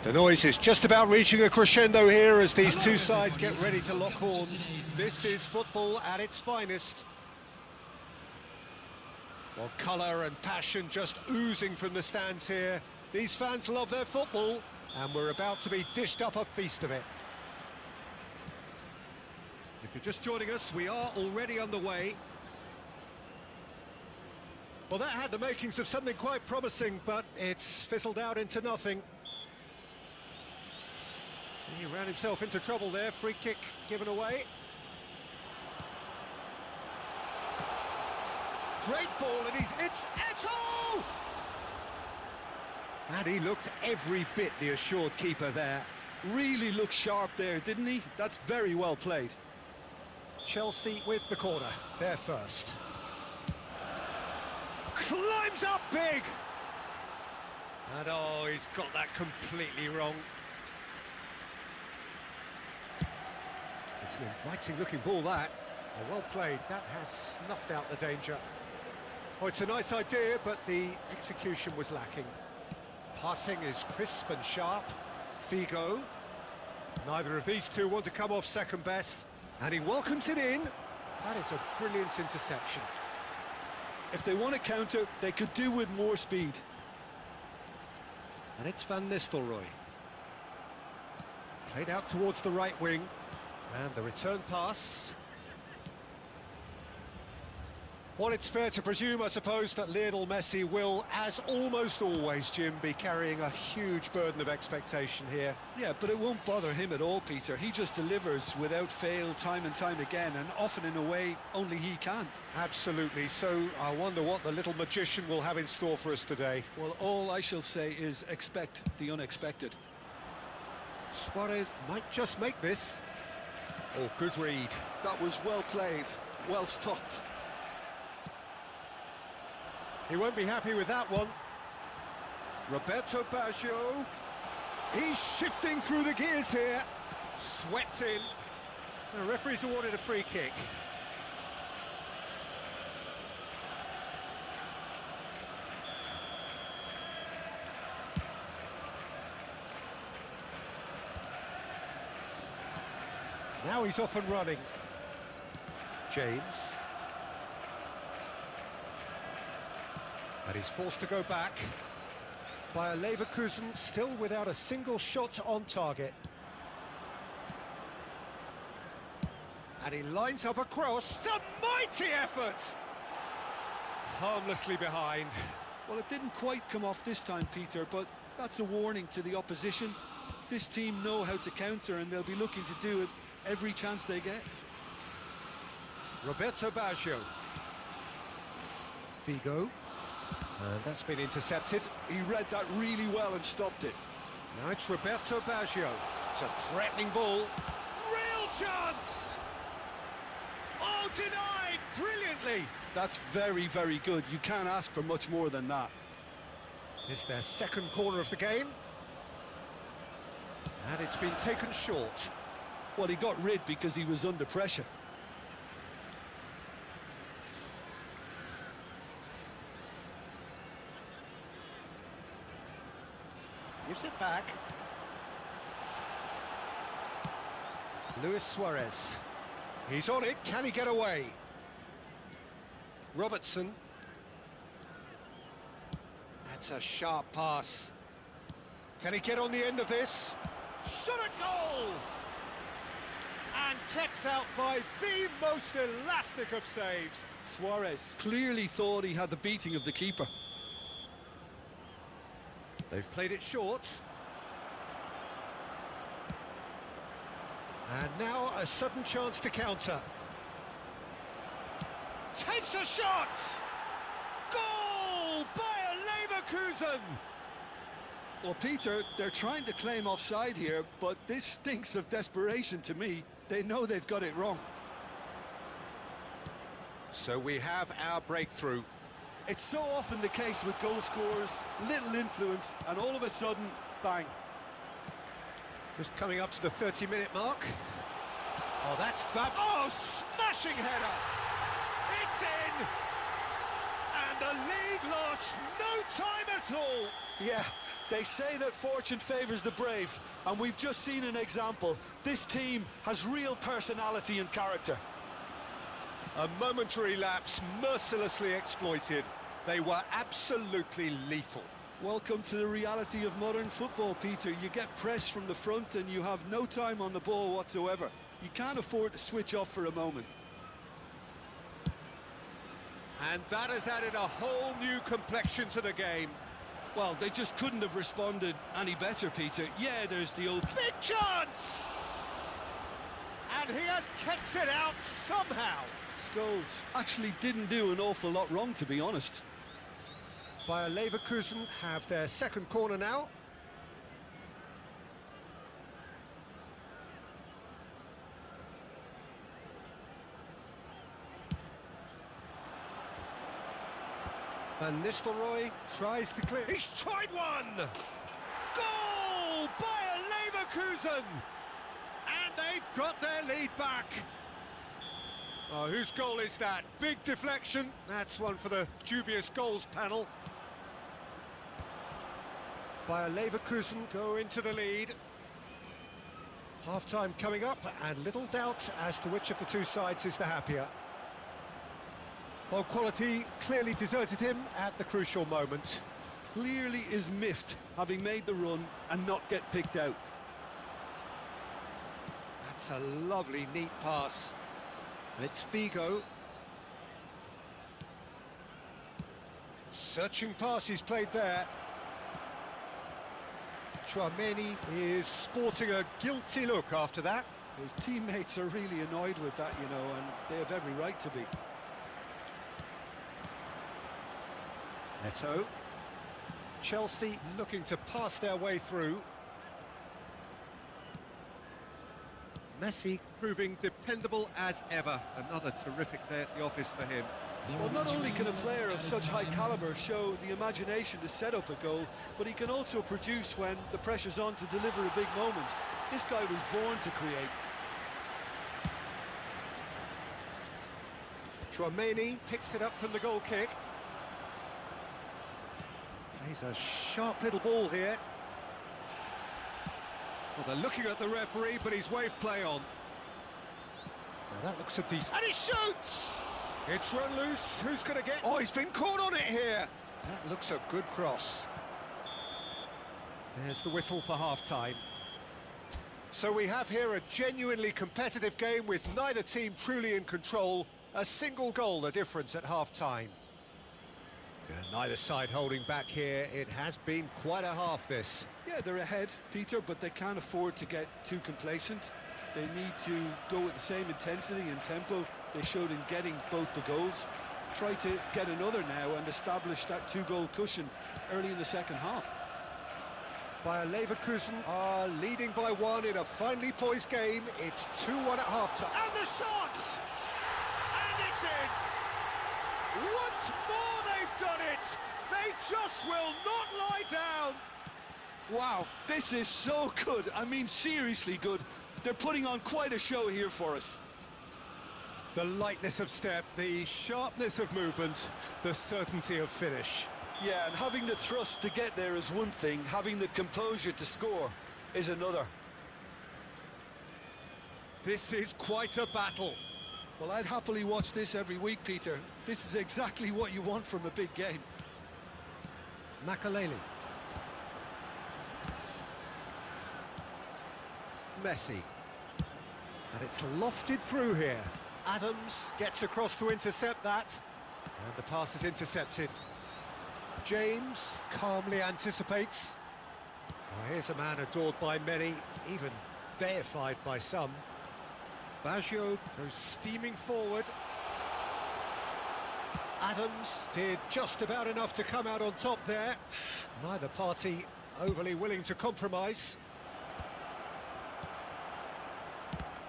The noise is just about reaching a crescendo here as these two sides get ready to lock horns. This is football at its finest. Well, colour and passion just oozing from the stands here. These fans love their football, and we're about to be dished up a feast of it. If you're just joining us, we are already underway. Well, that had the makings of something quite promising, but it's fizzled out into nothing. He ran himself into trouble there, free kick given away. Great ball, and it's Eto'o! And he looked every bit the assured keeper there. Really looked sharp there, didn't he? That's very well played. Chelsea with the corner, there first. Climbs up big! And oh, he's got that completely wrong. It's an inviting-looking ball, that. Oh, well played. That has snuffed out the danger. Oh, it's a nice idea, but the execution was lacking. Passing is crisp and sharp. Figo. Neither of these two want to come off second best. And he welcomes it in. That is a brilliant interception. If they want to counter, they could do with more speed. And it's Van Nistelrooy. Played out towards the right wing. And the return pass. Well, it's fair to presume, I suppose, that Lionel Messi will, as almost always, Jim, be carrying a huge burden of expectation here. Yeah, but it won't bother him at all, Peter. He just delivers without fail time and time again, and often in a way only he can. Absolutely. So I wonder what the little magician will have in store for us today. Well, all I shall say is expect the unexpected. Suarez might just make this. Oh, good read. That was well played, well stopped. He won't be happy with that one. Roberto Baggio. He's shifting through the gears here. Swept in. The referee's awarded a free kick. Now he's off and running. James. And he's forced to go back. Bayer Leverkusen still without a single shot on target. And he lines up a cross. It's a mighty effort! Harmlessly behind. Well, it didn't quite come off this time, Peter, but that's a warning to the opposition. This team know how to counter, and they'll be looking to do it every chance they get. Roberto Baggio. Figo. And that's been intercepted. He read that really well and stopped it. Now it's Roberto Baggio. It's a threatening ball. Real chance! Oh, denied brilliantly! That's very, very good. You can't ask for much more than that. It's their second corner of the game. And it's been taken short. Well, he got rid because he was under pressure. Gives it back. Luis Suarez. He's on it. Can he get away? Robertson. That's a sharp pass. Can he get on the end of this? Shot a goal! And kept out by the most elastic of saves. Suarez clearly thought he had the beating of the keeper. They've played it short. And now a sudden chance to counter. Takes a shot! Goal! Bayer Leverkusen! Well, Peter, they're trying to claim offside here, but this stinks of desperation to me. They know they've got it wrong. So we have our breakthrough. It's so often the case with goal scorers, little influence, and all of a sudden, bang. Just coming up to the 30-minute mark. Oh, that's fab. Oh, smashing header! It's in! And And the lead lost no time at all. Yeah, they say that fortune favours the brave, and we've just seen an example. This team has real personality and character. A momentary lapse mercilessly exploited. They were absolutely lethal. Welcome to the reality of modern football, Peter. You get pressed from the front and you have no time on the ball whatsoever. You can't afford to switch off for a moment. And that has added a whole new complexion to the game. Well, they just couldn't have responded any better, Peter. Yeah, there's the old... Big chance! And he has kept it out somehow. Scholes actually didn't do an awful lot wrong, to be honest. Bayer Leverkusen have their second corner now. Van Nistelrooy tries to clear. He's tried one! Goal! Bayer Leverkusen! And they've got their lead back. Oh, whose goal is that? Big deflection. That's one for the dubious goals panel. Bayer Leverkusen go into the lead. Half-time coming up, and little doubt as to which of the two sides is the happier. Well, quality clearly deserted him at the crucial moment. Clearly is miffed, having made the run and not get picked out. That's a lovely, neat pass. And it's Figo. Searching pass he's played there. Chouameni is sporting a guilty look after that. His teammates are really annoyed with that, you know, and they have every right to be. Neto. Chelsea looking to pass their way through. Messi proving dependable as ever. Another terrific day at the office for him. Well, not only can a player of such high calibre show the imagination to set up a goal, but he can also produce when the pressure's on to deliver a big moment. This guy was born to create. Chouameni picks it up from the goal kick. Plays a sharp little ball here. Well, they're looking at the referee, but he's waved play on. Now that looks a decent... And he shoots! It's run loose. Who's going to get... Oh, he's been caught on it here. That looks a good cross. There's the whistle for half-time. So we have here a genuinely competitive game with neither team truly in control. A single goal the difference at half-time. Neither side holding back here. It has been quite a half, this. Yeah, they're ahead, Peter, but they can't afford to get too complacent. They need to go with the same intensity and tempo they showed in getting both the goals. Try to get another now and establish that two-goal cushion early in the second half. Bayer Leverkusen are leading by one in a finely poised game. It's 2-1 at half-time. And the shot! And it's in! Once more they've done it! They just will not lie down! Wow, this is so good. I mean, seriously good. They're putting on quite a show here for us. The lightness of step, the sharpness of movement, the certainty of finish. Yeah, and having the thrust to get there is one thing, having the composure to score is another. This is quite a battle. Well, I'd happily watch this every week, Peter. This is exactly what you want from a big game. Makaleli. Messi. And it's lofted through here. Adams gets across to intercept that. And the pass is intercepted. James calmly anticipates. Well, here's a man adored by many, even deified by some. Baggio goes steaming forward. Adams did just about enough to come out on top there. Neither party overly willing to compromise.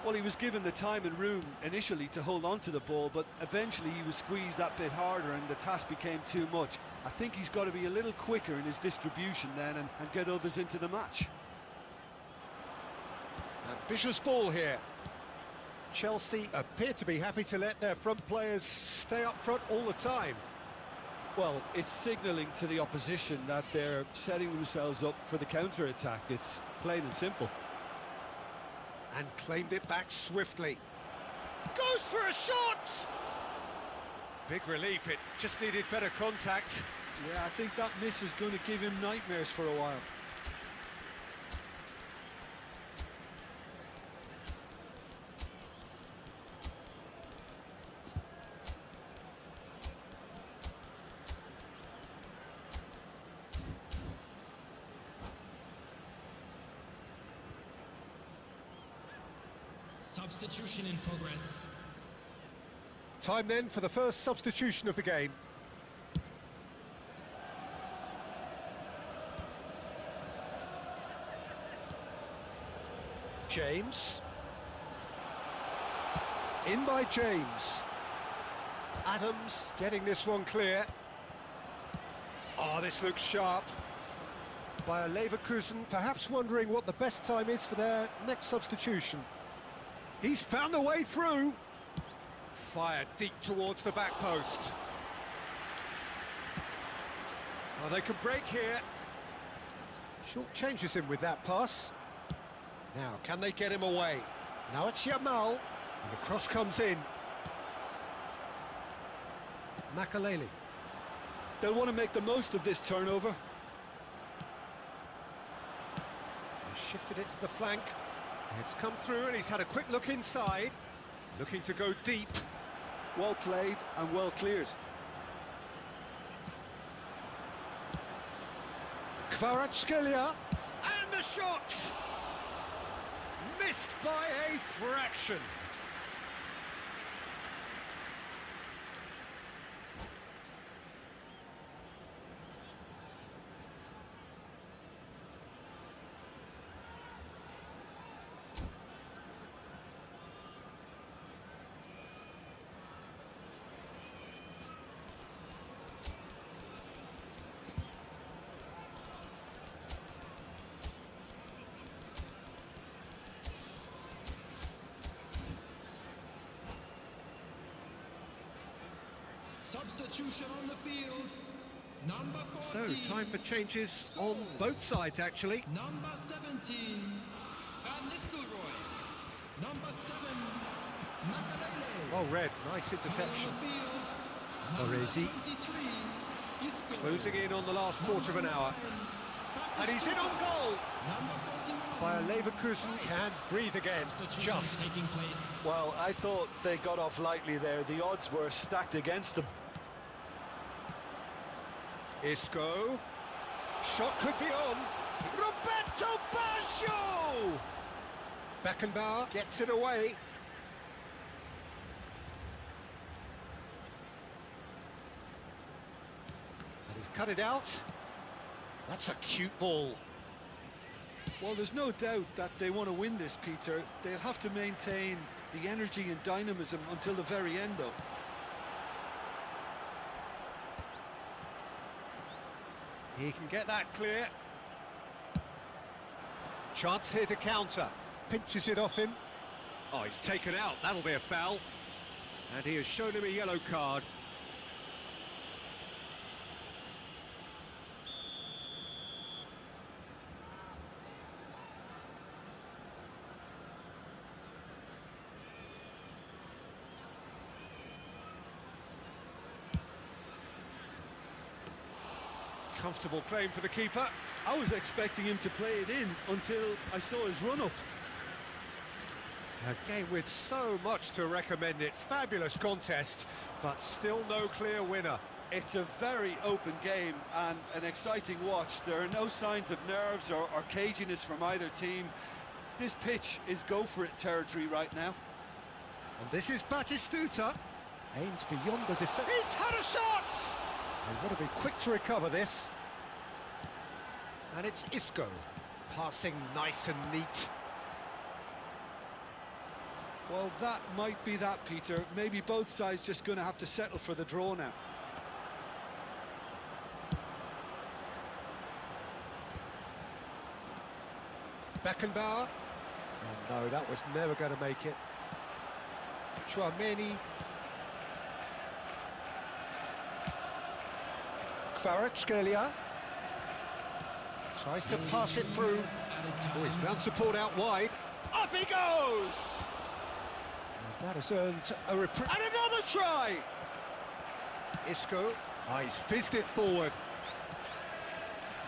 Well, he was given the time and room initially to hold on to the ball, but eventually he was squeezed that bit harder and the task became too much. I think he's got to be a little quicker in his distribution then and get others into the match. Ambitious ball here. Chelsea appear to be happy to let their front players stay up front all the time. Well, it's signalling to the opposition that they're setting themselves up for the counter-attack. It's plain and simple. And claimed it back swiftly. Goes for a shot! Big relief, it just needed better contact. Yeah, I think that miss is going to give him nightmares for a while. Substitution in progress. Time then for the first substitution of the game. James. In by James. Adams getting this one clear. Oh, this looks sharp. By Leverkusen, perhaps wondering what the best time is for their next substitution. He's found a way through. Fired deep towards the back post. Oh, they can break here. Short changes him with that pass. Now, can they get him away? Now it's Yamal, and the cross comes in. Makaleli. They'll want to make the most of this turnover. He shifted it to the flank. It's come through and he's had a quick look inside. Looking to go deep. Well played and well cleared. Kvaratskhelia. And the shot! Missed by a fraction. Substitution on the field. Number 14. So, time for changes on both sides, actually. Number 17, Van Nistelrooy. Number 7, Makalele. Well read, nice interception. Orezi. Closing in on the last quarter of an hour. And he's in on goal. Bayer Leverkusen can breathe again, just. Well, I thought they got off lightly there. The odds were stacked against them. Isco. Shot could be on. Roberto Baggio! Beckenbauer gets it away. And he's cut it out. That's a cute ball. Well, there's no doubt that they want to win this, Peter. They'll have to maintain the energy and dynamism until the very end, though. He can get that clear. Chance here to counter. Pinches it off him. Oh, he's taken out. That'll be a foul. And he has shown him a yellow card. Comfortable claim for the keeper. I was expecting him to play it in until I saw his run-up. A game with so much to recommend it. Fabulous contest, but still no clear winner. It's a very open game and an exciting watch. There are no signs of nerves or caginess from either team. This pitch is go-for-it territory right now. And this is Batistuta. Aims beyond the defence. He's had a shot! They've got to be quick to recover this. And it's Isco. Passing nice and neat. Well, that might be that, Peter. Maybe both sides just going to have to settle for the draw now. Beckenbauer. Oh no, that was never going to make it. Chouameni. Kvaratskhelia tries to pass it through. Oh, he's found support out wide. Up he goes! And that has earned a reprieve. And another try! Isco. Oh, he's fizzed it forward.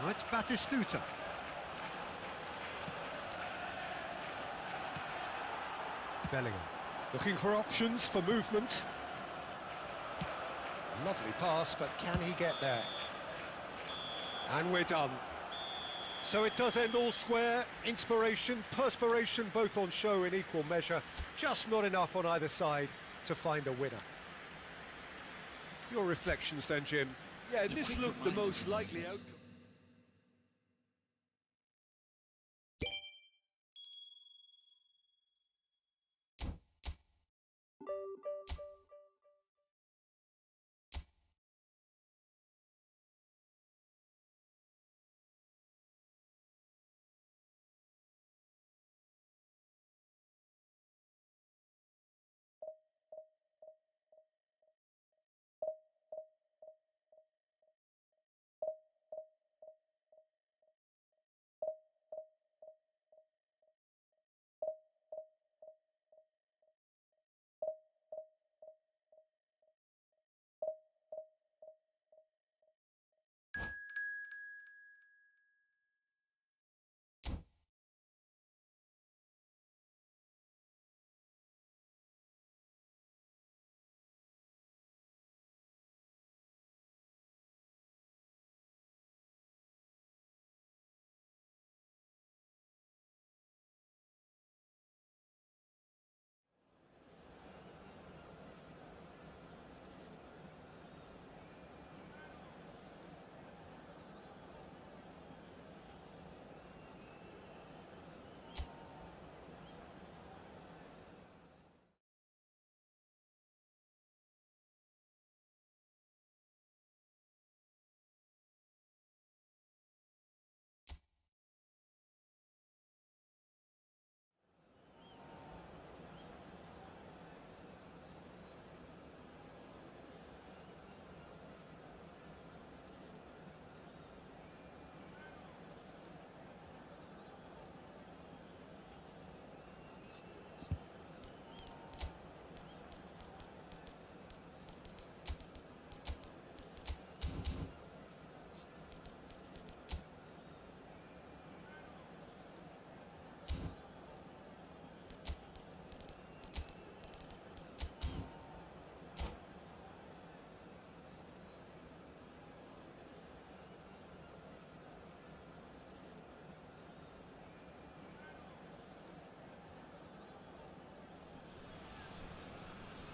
Now it's Batistuta. Bellingham. Looking for options for movement. Lovely pass, but can he get there? And we're done. So it does end all square. Inspiration, perspiration, both on show in equal measure. Just not enough on either side to find a winner. Your reflections then, Jim? Yeah, this looked the most likely outcome.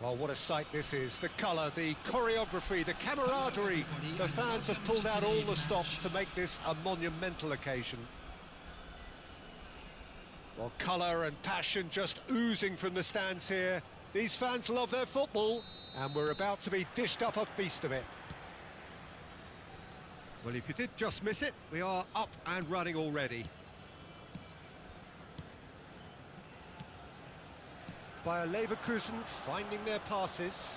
Well, what a sight this is. The colour, the choreography, the camaraderie. The fans have pulled out all the stops to make this a monumental occasion. Well, colour and passion just oozing from the stands here. These fans love their football, and we're about to be dished up a feast of it. Well, if you did just miss it, we are up and running already. Bayer Leverkusen finding their passes.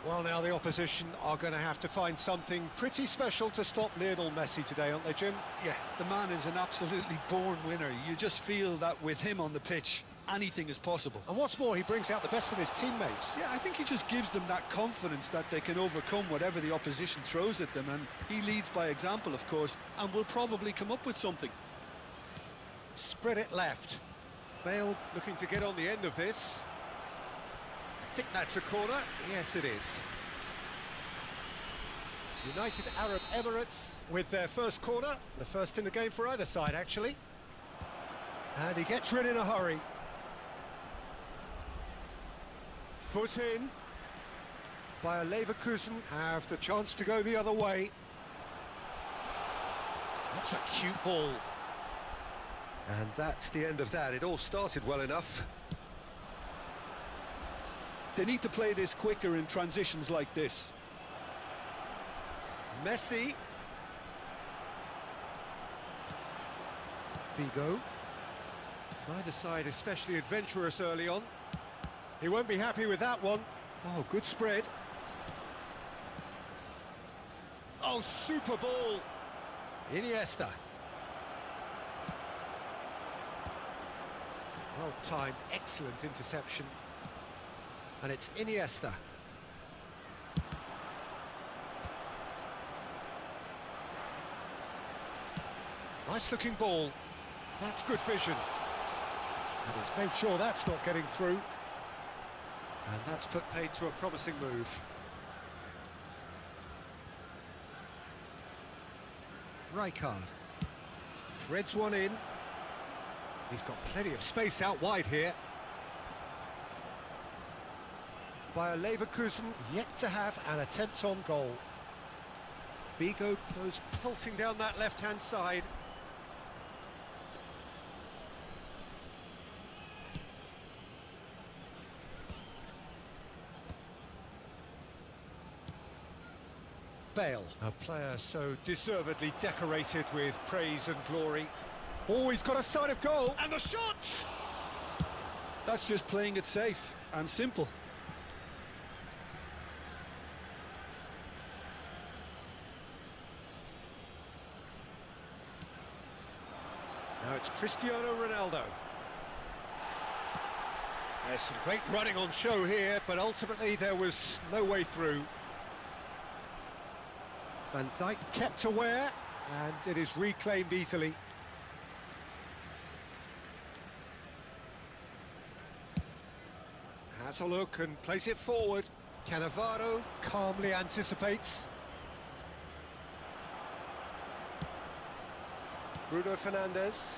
Well, now the opposition are going to have to find something pretty special to stop Lionel Messi today, aren't they, Jim? Yeah, the man is an absolutely born winner. You just feel that with him on the pitch, anything is possible. And what's more, he brings out the best in his teammates. Yeah, I think he just gives them that confidence that they can overcome whatever the opposition throws at them, and he leads by example, of course, and will probably come up with something. Spread it left. Bale looking to get on the end of this. I think that's a corner. Yes, it is. United Arab Emirates with their first corner. The first in the game for either side, actually. And he gets rid in a hurry. Foot in. Bayer Leverkusen have the chance to go the other way. That's a cute ball. And that's the end of that. It all started well enough. They need to play this quicker in transitions like this. Messi. Figo. Neither side especially adventurous early on. He won't be happy with that one. Oh, good spread. Oh, super ball. Iniesta. Well-timed, excellent interception. And it's Iniesta. Nice-looking ball. That's good vision. And he's made sure that's not getting through. And that's put paid to a promising move. Rijkaard threads one in. He's got plenty of space out wide here. Bayer Leverkusen yet to have an attempt on goal. Bigo goes pelting down that left-hand side. Bale, a player so deservedly decorated with praise and glory. Oh, he's got a sight of goal, and the shot! That's just playing it safe and simple. Now it's Cristiano Ronaldo. There's some great running on show here, but ultimately there was no way through. Van Dijk kept aware, and it is reclaimed easily. Has a look and plays it forward. Cannavaro calmly anticipates. Bruno Fernandes.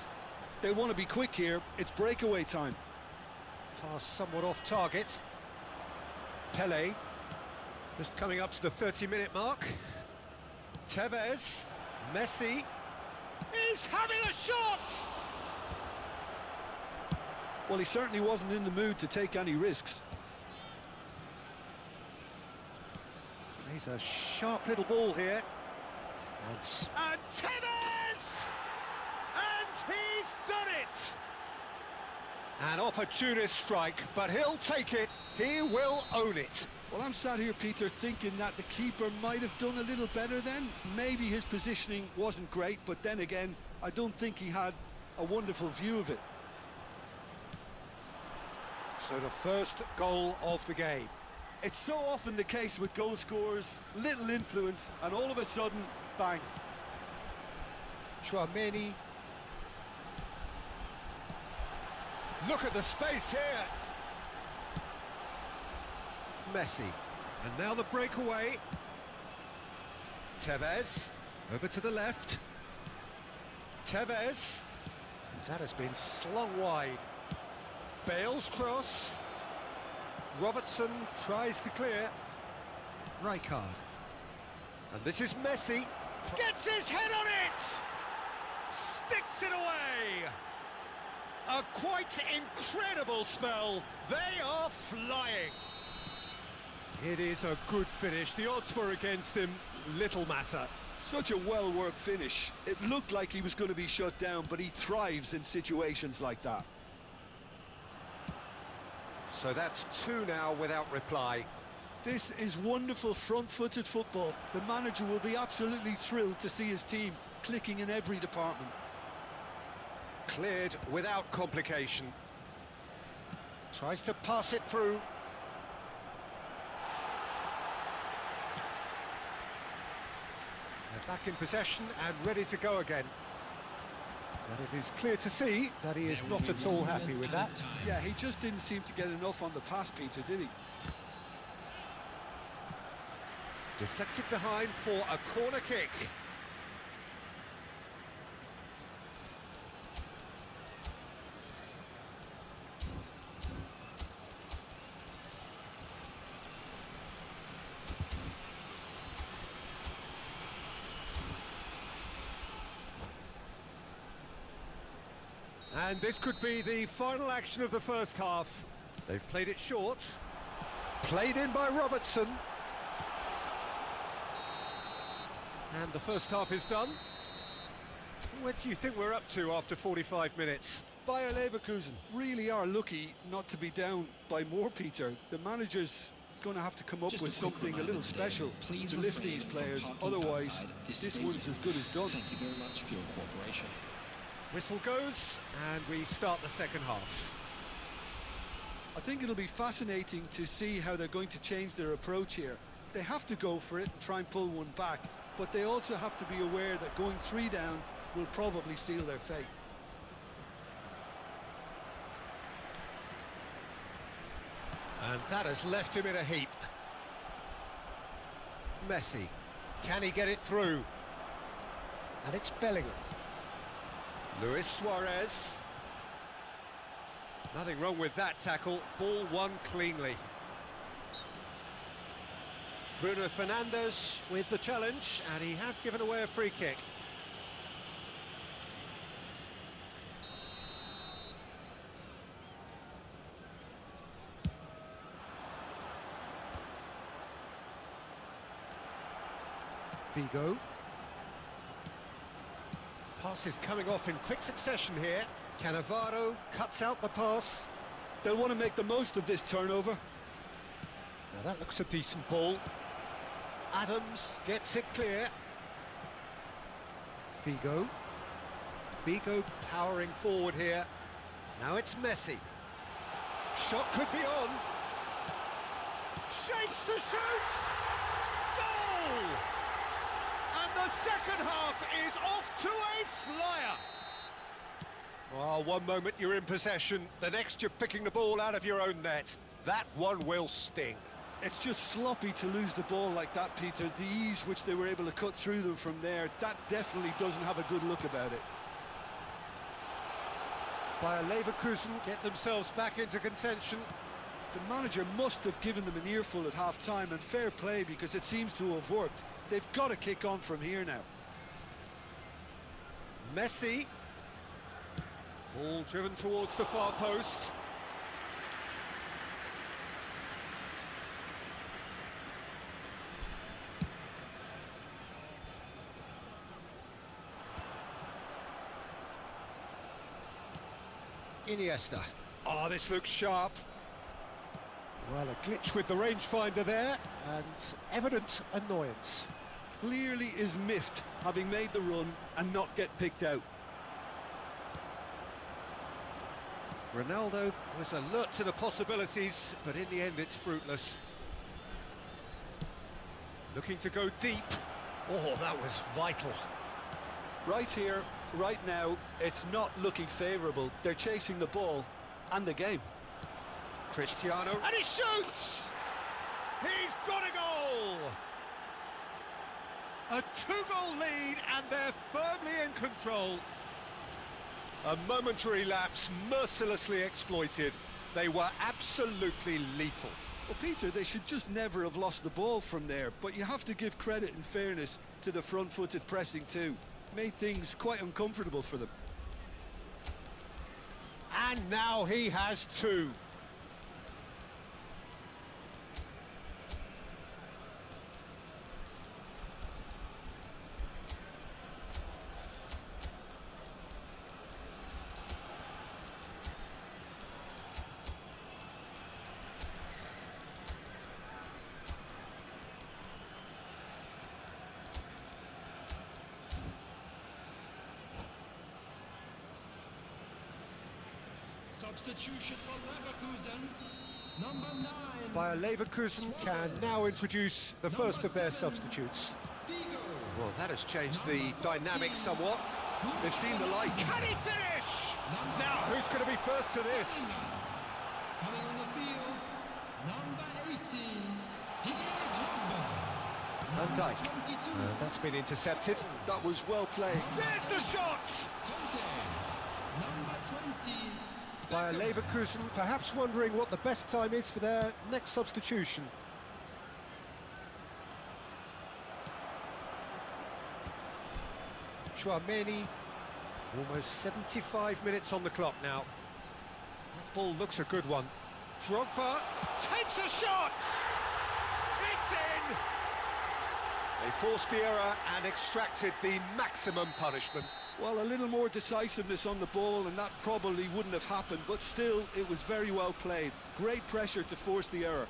They want to be quick here. It's breakaway time. Pass somewhat off target. Pele. Just coming up to the 30-minute mark. Tevez. Messi. He's having a shot! Well, he certainly wasn't in the mood to take any risks. He's a sharp little ball here. And Tevez! And he's done it! An opportunist strike, but he'll take it. He will own it. Well, I'm sat here, Peter, thinking that the keeper might have done a little better then. Maybe his positioning wasn't great, but then again, I don't think he had a wonderful view of it. So the first goal of the game. It's so often the case with goal scorers, little influence, and all of a sudden, bang. Chouameni. Look at the space here. Messi. And now the breakaway. Tevez. Over to the left. Tevez. And that has been slung wide. Bale's cross. Robertson tries to clear. Rijkaard. And this is Messi. Gets his head on it! Sticks it away! A quite incredible spell. They are flying. It is a good finish. The odds were against him. Little matter. Such a well-worked finish. It looked like he was going to be shut down, but he thrives in situations like that. So that's two now without reply. This is wonderful front-footed football. The manager will be absolutely thrilled to see his team clicking in every department. Cleared without complication. Tries to pass it through. They're back in possession and ready to go again. But it is clear to see that he is not at all happy with that. Yeah, he just didn't seem to get enough on the pass, Peter, did he? Deflected behind for a corner kick. And this could be the final action of the first half. They've played it short. Played in by Robertson. And the first half is done. What do you think we're up to after 45 minutes? Bayer Leverkusen really are lucky not to be down by more, Peter. The manager's going to have to come up with something a little special to lift these players. Otherwise, this one's as good as done. Thank you very much for your cooperation. Whistle goes, and we start the second half. I think it'll be fascinating to see how they're going to change their approach here. They have to go for it and try and pull one back, but they also have to be aware that going 3 down will probably seal their fate. And that has left him in a heap. Messi, can he get it through? And it's Bellingham. Luis Suarez. Nothing wrong with that tackle, ball won cleanly. Bruno Fernandes with the challenge, and he has given away a free kick. Figo. Pass is coming off in quick succession here. Cannavaro cuts out the pass. They'll want to make the most of this turnover. Now that looks a decent ball. Adams gets it clear. Figo. Figo powering forward here. Now it's Messi. Shot could be on. Shapes to shoot! Goal! And the second half is off to a flyer. Well, one moment you're in possession, the next you're picking the ball out of your own net. That one will sting. It's just sloppy to lose the ball like that, Peter. The ease which they were able to cut through them from there, that definitely doesn't have a good look about it. Bayer Leverkusen get themselves back into contention. The manager must have given them an earful at half-time, and fair play because it seems to have worked. They've got to kick on from here now. Messi. Ball driven towards the far post. Iniesta. Oh, this looks sharp. Well, a glitch with the rangefinder there, and evident annoyance. Clearly is miffed, having made the run and not get picked out. Ronaldo was alert to the possibilities, but in the end it's fruitless. Looking to go deep. Oh, that was vital. Right here, right now, it's not looking favourable. They're chasing the ball and the game. Cristiano, and he shoots! He's got a goal! A 2-goal lead, and they're firmly in control. A momentary lapse mercilessly exploited. They were absolutely lethal. Well, Peter, they should just never have lost the ball from there, but you have to give credit and fairness to the front-footed pressing too. Made things quite uncomfortable for them. And now he has 2. Substitution for Leverkusen, number 9. Bayer Leverkusen can now introduce the first of their substitutes. Figo. Well, that has changed the dynamic somewhat. They've seen the light. Can he finish? Now, who's going to be first to this? Coming on the field, number 18, Didier Drogba. Van Dijk. 22, That's been intercepted. That was well played. There's the shot! Conte. Number 20, Bayer Leverkusen perhaps wondering what the best time is for their next substitution. Chouameni, almost 75 minutes on the clock now. That ball looks a good one. Drogba takes a shot! It's in! They forced the error and extracted the maximum punishment. Well, a little more decisiveness on the ball and that probably wouldn't have happened, but still, it was very well played. Great pressure to force the error.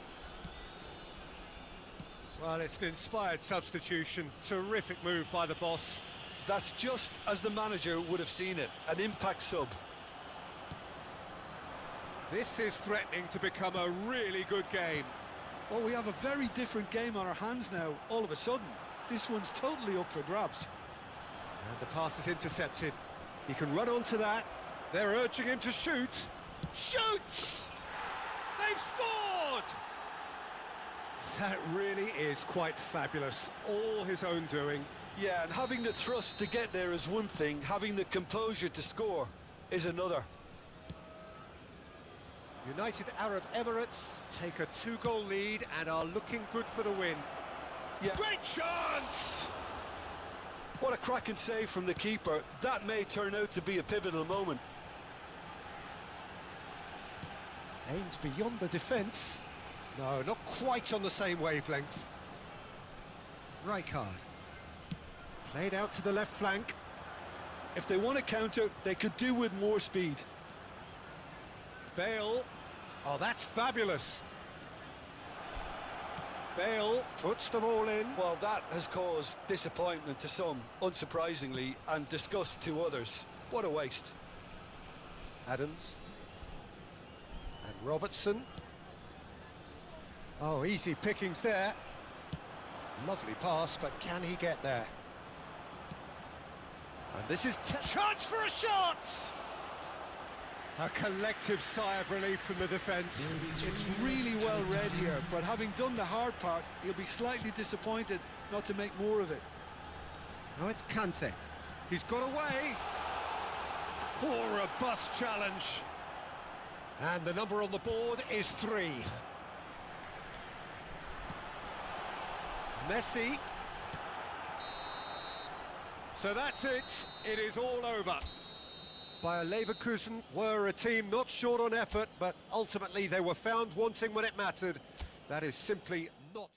Well, it's an inspired substitution. Terrific move by the boss. That's just as the manager would have seen it, an impact sub. This is threatening to become a really good game. Oh, we have a very different game on our hands now, all of a sudden. This one's totally up for grabs. And the pass is intercepted. He can run onto that. They're urging him to shoot. Shoots! They've scored! That really is quite fabulous. All his own doing. Yeah, and having the thrust to get there is one thing, having the composure to score is another. United Arab Emirates take a 2-goal lead and are looking good for the win. Yeah. Great chance! What a cracking save from the keeper. That may turn out to be a pivotal moment. Aimed beyond the defence. No, not quite on the same wavelength. Rijkaard. Played out to the left flank. If they want to counter, they could do with more speed. Bale. Oh, that's fabulous. Bale puts them all in. Well, that has caused disappointment to some, unsurprisingly, and disgust to others. What a waste. Adams. And Robertson. Oh, easy pickings there. Lovely pass, but can he get there? And this is chance for a shot! A collective sigh of relief from the defence. It's really well read here, but having done the hard part, he'll be slightly disappointed not to make more of it. Now it's Kante. He's got away. Oh, a robust challenge. And the number on the board is 3. Messi. So that's it. It is all over. Bayer Leverkusen were a team not short on effort, but ultimately they were found wanting when it mattered. That is simply not...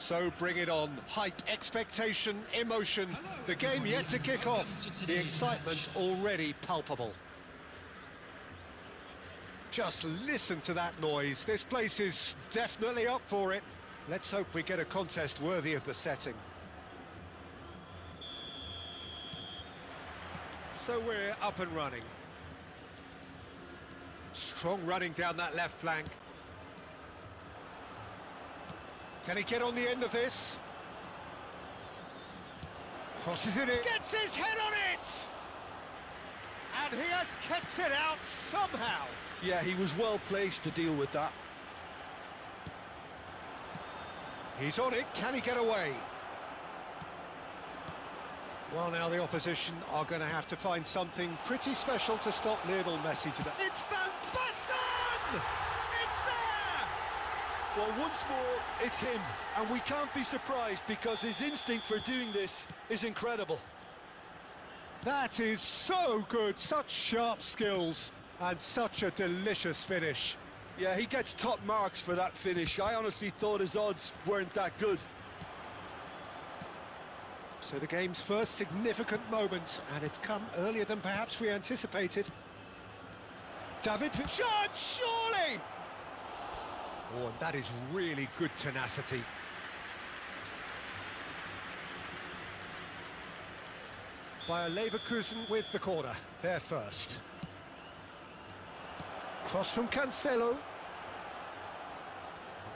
So bring it on. Hype, expectation, emotion. The game yet to kick off. The excitement already palpable. Just listen to that noise. This place is definitely up for it. Let's hope we get a contest worthy of the setting. So we're up and running. Strong running down that left flank. Can he get on the end of this? Crosses it in. Gets his head on it! And he has kept it out somehow. Yeah, he was well placed to deal with that. He's on it. Can he get away? Well, now the opposition are going to have to find something pretty special to stop Lionel Messi today. It's Van Basten! It's there! Well, once more, it's him. And we can't be surprised because his instinct for doing this is incredible. That is so good. Such sharp skills and such a delicious finish. Yeah, he gets top marks for that finish. I honestly thought his odds weren't that good. So the game's first significant moment, and it's come earlier than perhaps we anticipated. David, shot, surely! Oh, and that is really good tenacity. Bayer Leverkusen with the corner, there first. Cross from Cancelo.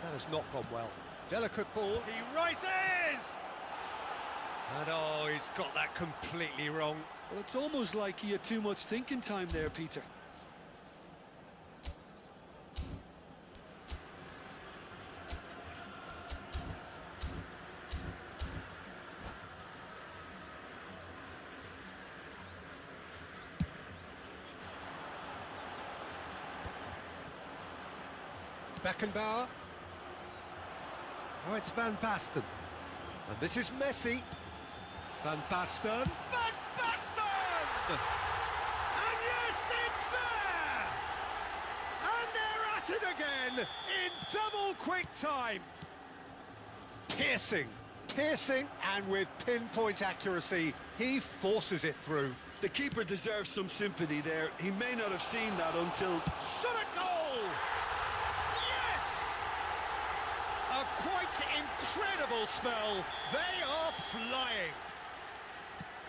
That has not gone well. Delicate ball, he rises! And oh, he's got that completely wrong. Well, it's almost like he had too much thinking time there, Peter. Beckenbauer. Oh, it's Van Basten. And this is Messi. Van Basten. Van Basten! And yes, it's there! And they're at it again in double quick time. Piercing, and with pinpoint accuracy, he forces it through. The keeper deserves some sympathy there. He may not have seen that until... Shot a goal! Yes! A quite incredible spell. They are flying.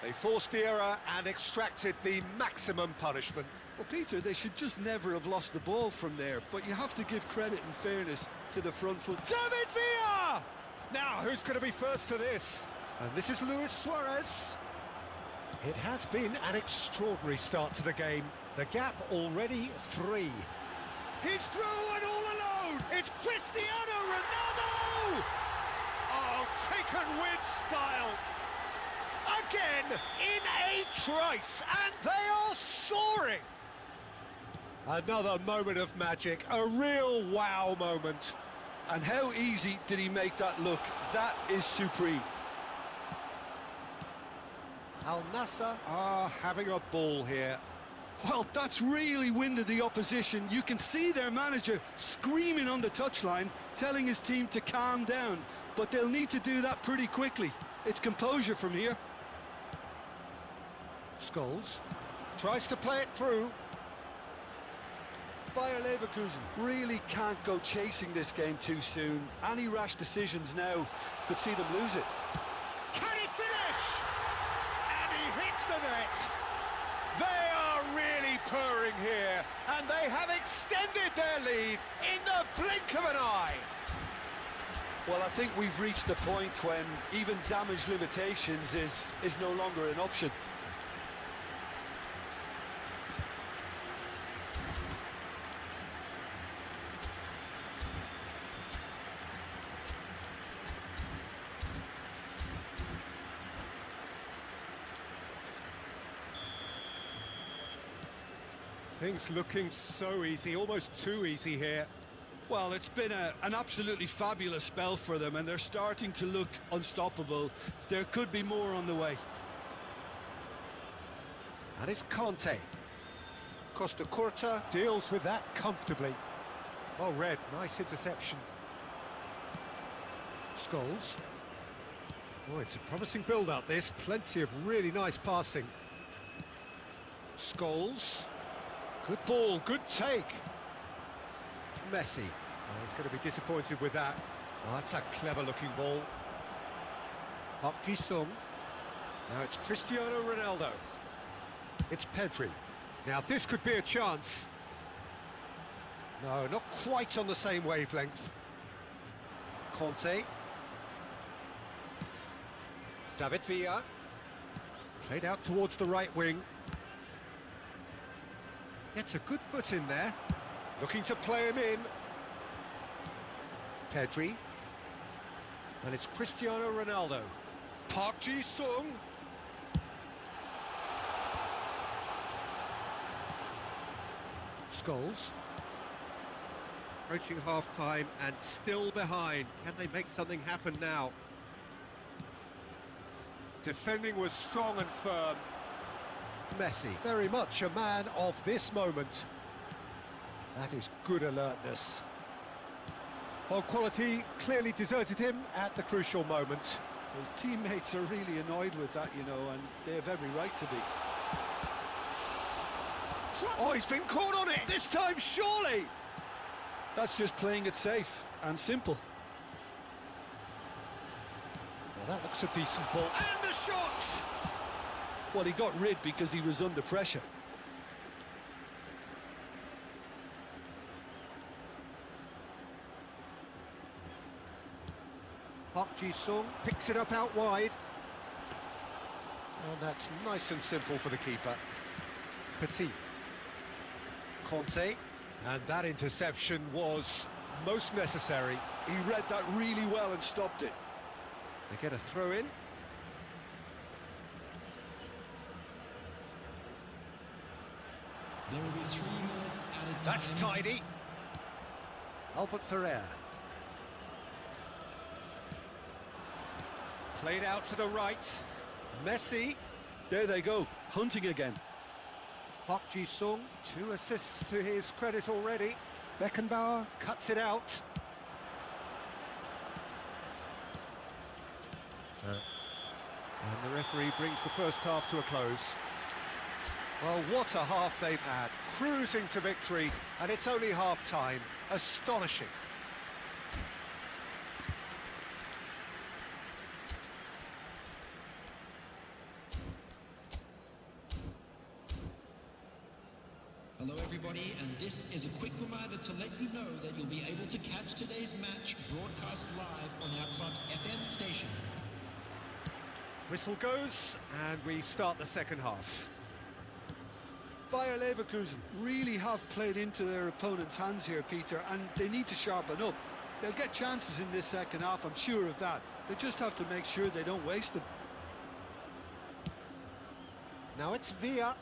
They forced the error and extracted the maximum punishment. Well, Peter, they should just never have lost the ball from there, but you have to give credit and fairness to the front foot. David Villa! Now, who's going to be first to this? And this is Luis Suarez. It has been an extraordinary start to the game. The gap already 3. He's through and all alone! It's Cristiano Ronaldo! Oh, taken with style! Again, in a trice, and they are soaring! Another moment of magic, a real wow moment. And how easy did he make that look? That is supreme. Al Nassr are having a ball here. Well, that's really winded the opposition. You can see their manager screaming on the touchline, telling his team to calm down. But they'll need to do that pretty quickly. It's composure from here. Scholes tries to play it through. Bayer Leverkusen really can't go chasing this game too soon. Any rash decisions now could see them lose it. Can he finish? And he hits the net. They are really purring here, and they have extended their lead in the blink of an eye. Well, I think we've reached the point when even damage limitations is no longer an option. Things looking so easy, almost too easy here. Well, it's been an absolutely fabulous spell for them, and they're starting to look unstoppable. There could be more on the way. And it's Conte. Costa Curta deals with that comfortably. Well read, nice interception. Scholes. Oh, it's a promising build-up, this. Plenty of really nice passing. Scholes. Good ball, good take. Messi. Oh, he's going to be disappointed with that. Oh, that's a clever-looking ball. Park Ji-sung. Now it's Cristiano Ronaldo. It's Pedri. Now this could be a chance. No, not quite on the same wavelength. Conte. David Villa. Played out towards the right wing. Gets a good foot in there. Looking to play him in. Pedri. And it's Cristiano Ronaldo. Park Ji-sung. Scholes. Approaching half-time and still behind. Can they make something happen now? Defending was strong and firm. Messi, very much a man of this moment. That is good alertness. Well, quality clearly deserted him at the crucial moment. His teammates are really annoyed with that, you know, and they have every right to be. Oh, he's been caught on it! This time, surely! That's just playing it safe and simple. Well, that looks a decent ball. And the shot! Well, he got rid because he was under pressure. Park Ji-sung picks it up out wide. And that's nice and simple for the keeper. Petit. Conte. And that interception was most necessary. He read that really well and stopped it. They get a throw in. There will be 3 minutes at a time. That's tidy. Albert Ferrer. Played out to the right. Messi. There they go, hunting again. Park Ji-sung, 2 assists to his credit already. Beckenbauer cuts it out. And the referee brings the first half to a close. Well, what a half they've had. Cruising to victory, and it's only half-time. Astonishing. Hello everybody, and this is a quick reminder to let you know that you'll be able to catch today's match broadcast live on our club's FM station. Whistle goes, and we start the second half. Bayer Leverkusen really have played into their opponent's hands here, Peter, and they need to sharpen up. They'll get chances in this second half, I'm sure of that. They just have to make sure they don't waste them. Now it's Villa.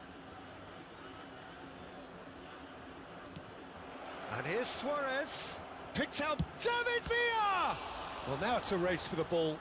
And here's Suarez. Picked out David Villa! Well, now it's a race for the ball.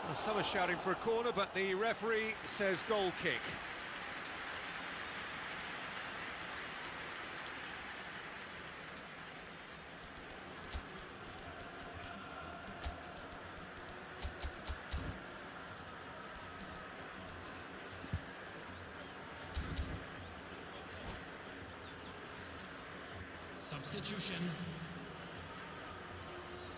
Well, some are shouting for a corner, but the referee says goal kick. Substitution.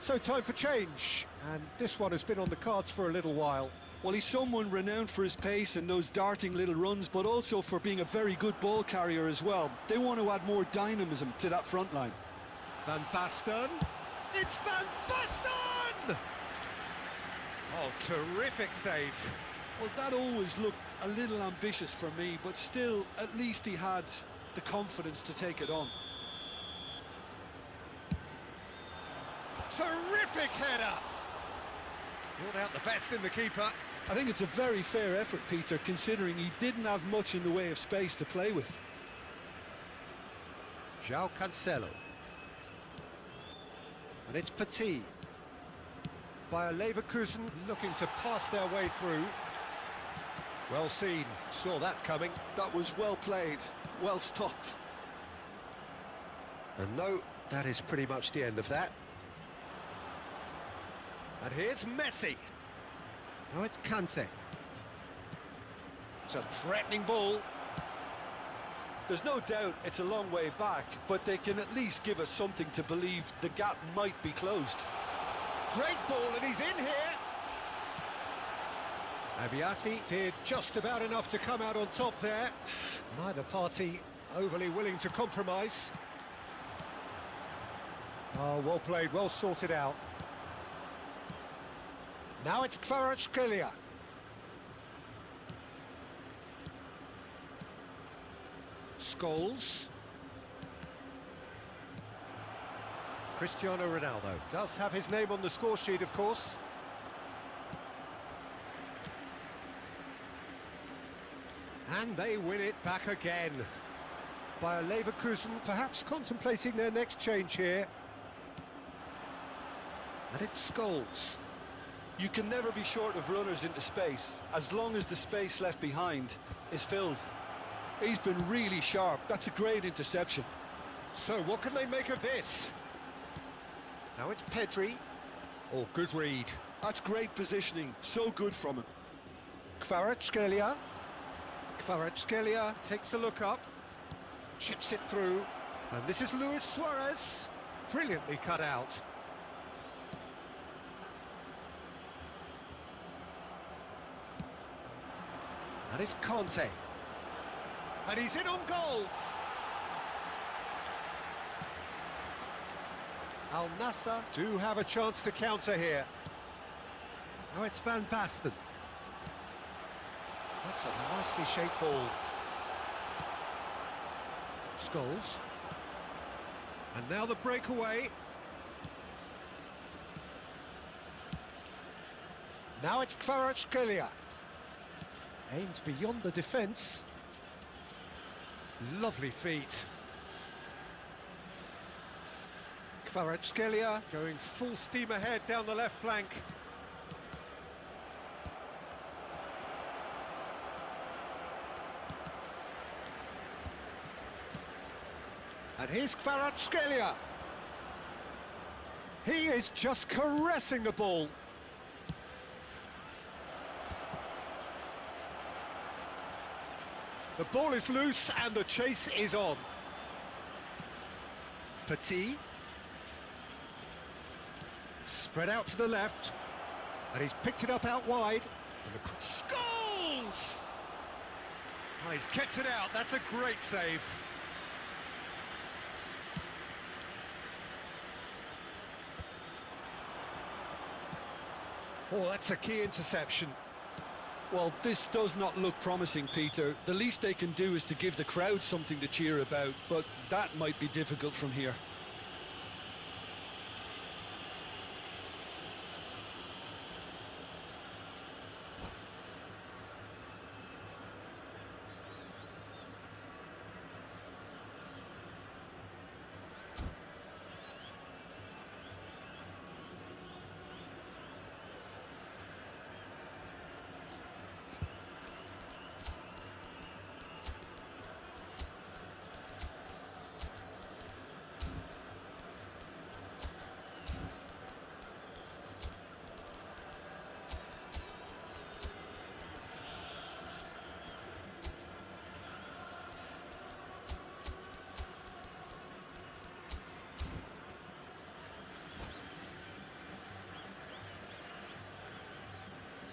So time for change, and this one has been on the cards for a little while. Well, he's someone renowned for his pace and those darting little runs, but also for being a very good ball carrier as well. They want to add more dynamism to that front line. Van Basten. It's Van Basten! Oh, terrific save. Well, that always looked a little ambitious for me, but still, at least he had the confidence to take it on. Terrific header! Brought out the best in the keeper. I think it's a very fair effort, Peter, considering he didn't have much in the way of space to play with. João Cancelo. And it's Petit. Bayer Leverkusen looking to pass their way through. Well seen, saw that coming. That was well played, well stopped. And no, that is pretty much the end of that. And here's Messi. Now it's Kante. It's a threatening ball. There's no doubt it's a long way back, but they can at least give us something to believe the gap might be closed. Great ball, and he's in here. Abiati did just about enough to come out on top there. Neither party overly willing to compromise. Oh, well played, well sorted out. Now it's Kvaratskhelia. Scholes. Cristiano Ronaldo does have his name on the score sheet, of course. And they win it back again. Bayer Leverkusen perhaps contemplating their next change here. And it's Scholes. You can never be short of runners into space, as long as the space left behind is filled. He's been really sharp. That's a great interception. So what can they make of this? Now it's Pedri. Oh, good read. That's great positioning. So good from him. Kvaratskhelia. Kvaratskhelia takes a look up. Chips it through. And this is Luis Suarez. Brilliantly cut out. And it's Kante. And he's in on goal. Al Nassr do have a chance to counter here. Now it's Van Basten. That's a nicely shaped ball. Scholes. And now the breakaway. Now it's Kvaratskhelia. Aims beyond the defence. Lovely feet. Kvaratskhelia going full steam ahead down the left flank. And here's Kvaratskhelia. He is just caressing the ball. The ball is loose and the chase is on. Petit. Spread out to the left. And he's picked it up out wide. And the Scholes! Oh, he's kept it out. That's a great save. Oh, that's a key interception. Well, this does not look promising, Peter. The least they can do is to give the crowd something to cheer about, but that might be difficult from here.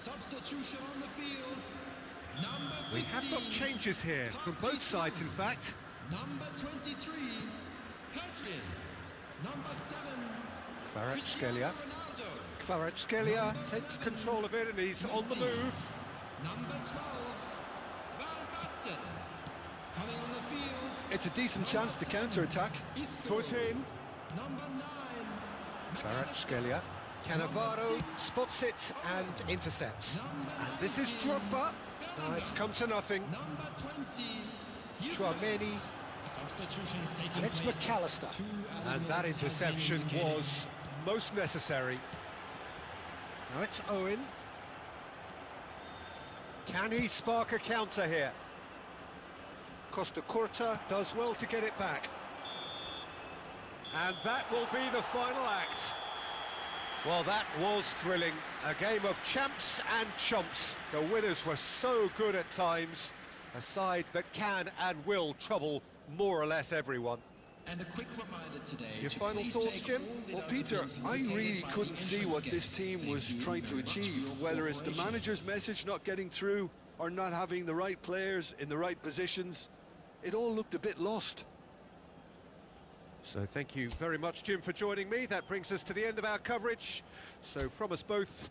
Substitution on the field. Number 15. We have got changes here from both sides, in fact. Number 23, Hedrin. Number 7, Kvaratskhelia. Ronaldo. Kvaratskhelia takes control of it and he's on the move. Number 12, Van Basten. Coming on the field. It's a decent chance to counter-attack. Foot in. Number 9, Kvaratskhelia. Cannavaro spots it and intercepts. And this is Drogba. No, it's come to nothing. Number 20, Chouameni. Substitutions taking And it's place. McAllister. And that interception was most necessary. Now it's Owen. Can he spark a counter here? Costa Curta does well to get it back. And that will be the final act. Well, that was thrilling. A game of champs and chumps. The winners were so good at times. A side that can and will trouble more or less everyone. And a quick reminder today. Your final thoughts, Jim? Well, Peter, I really couldn't see what this team was trying to achieve, whether it's the manager's message not getting through or not having the right players in the right positions. It all looked a bit lost. So thank you very much, Jim, for joining me. That brings us to the end of our coverage. So from us both,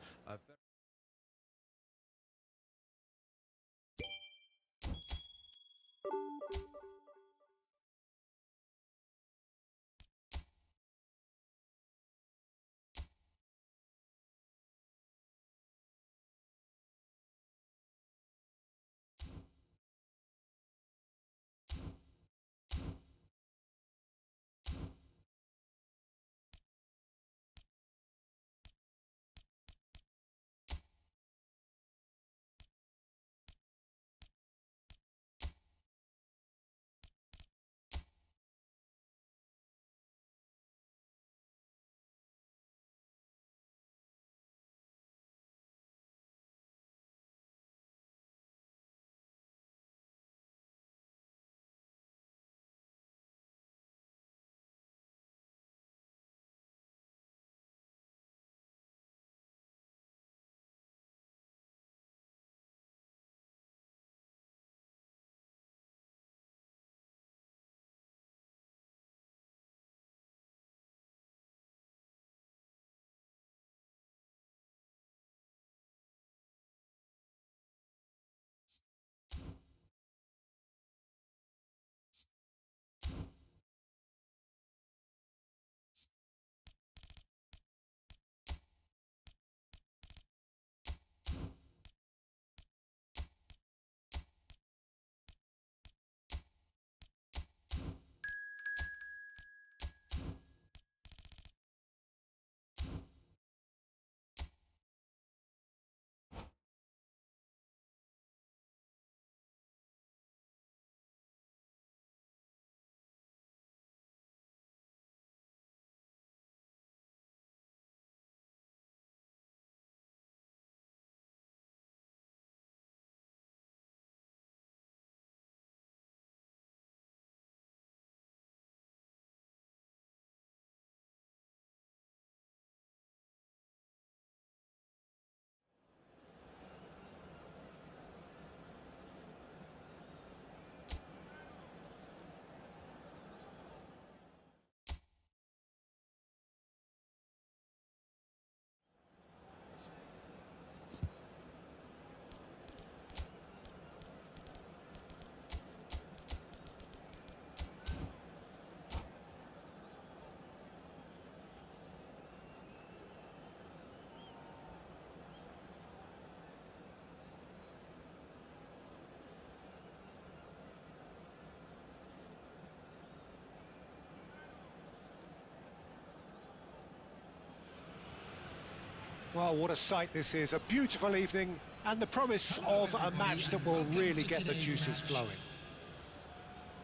well, what a sight this is. A beautiful evening and the promise of a match that will really get the juices flowing.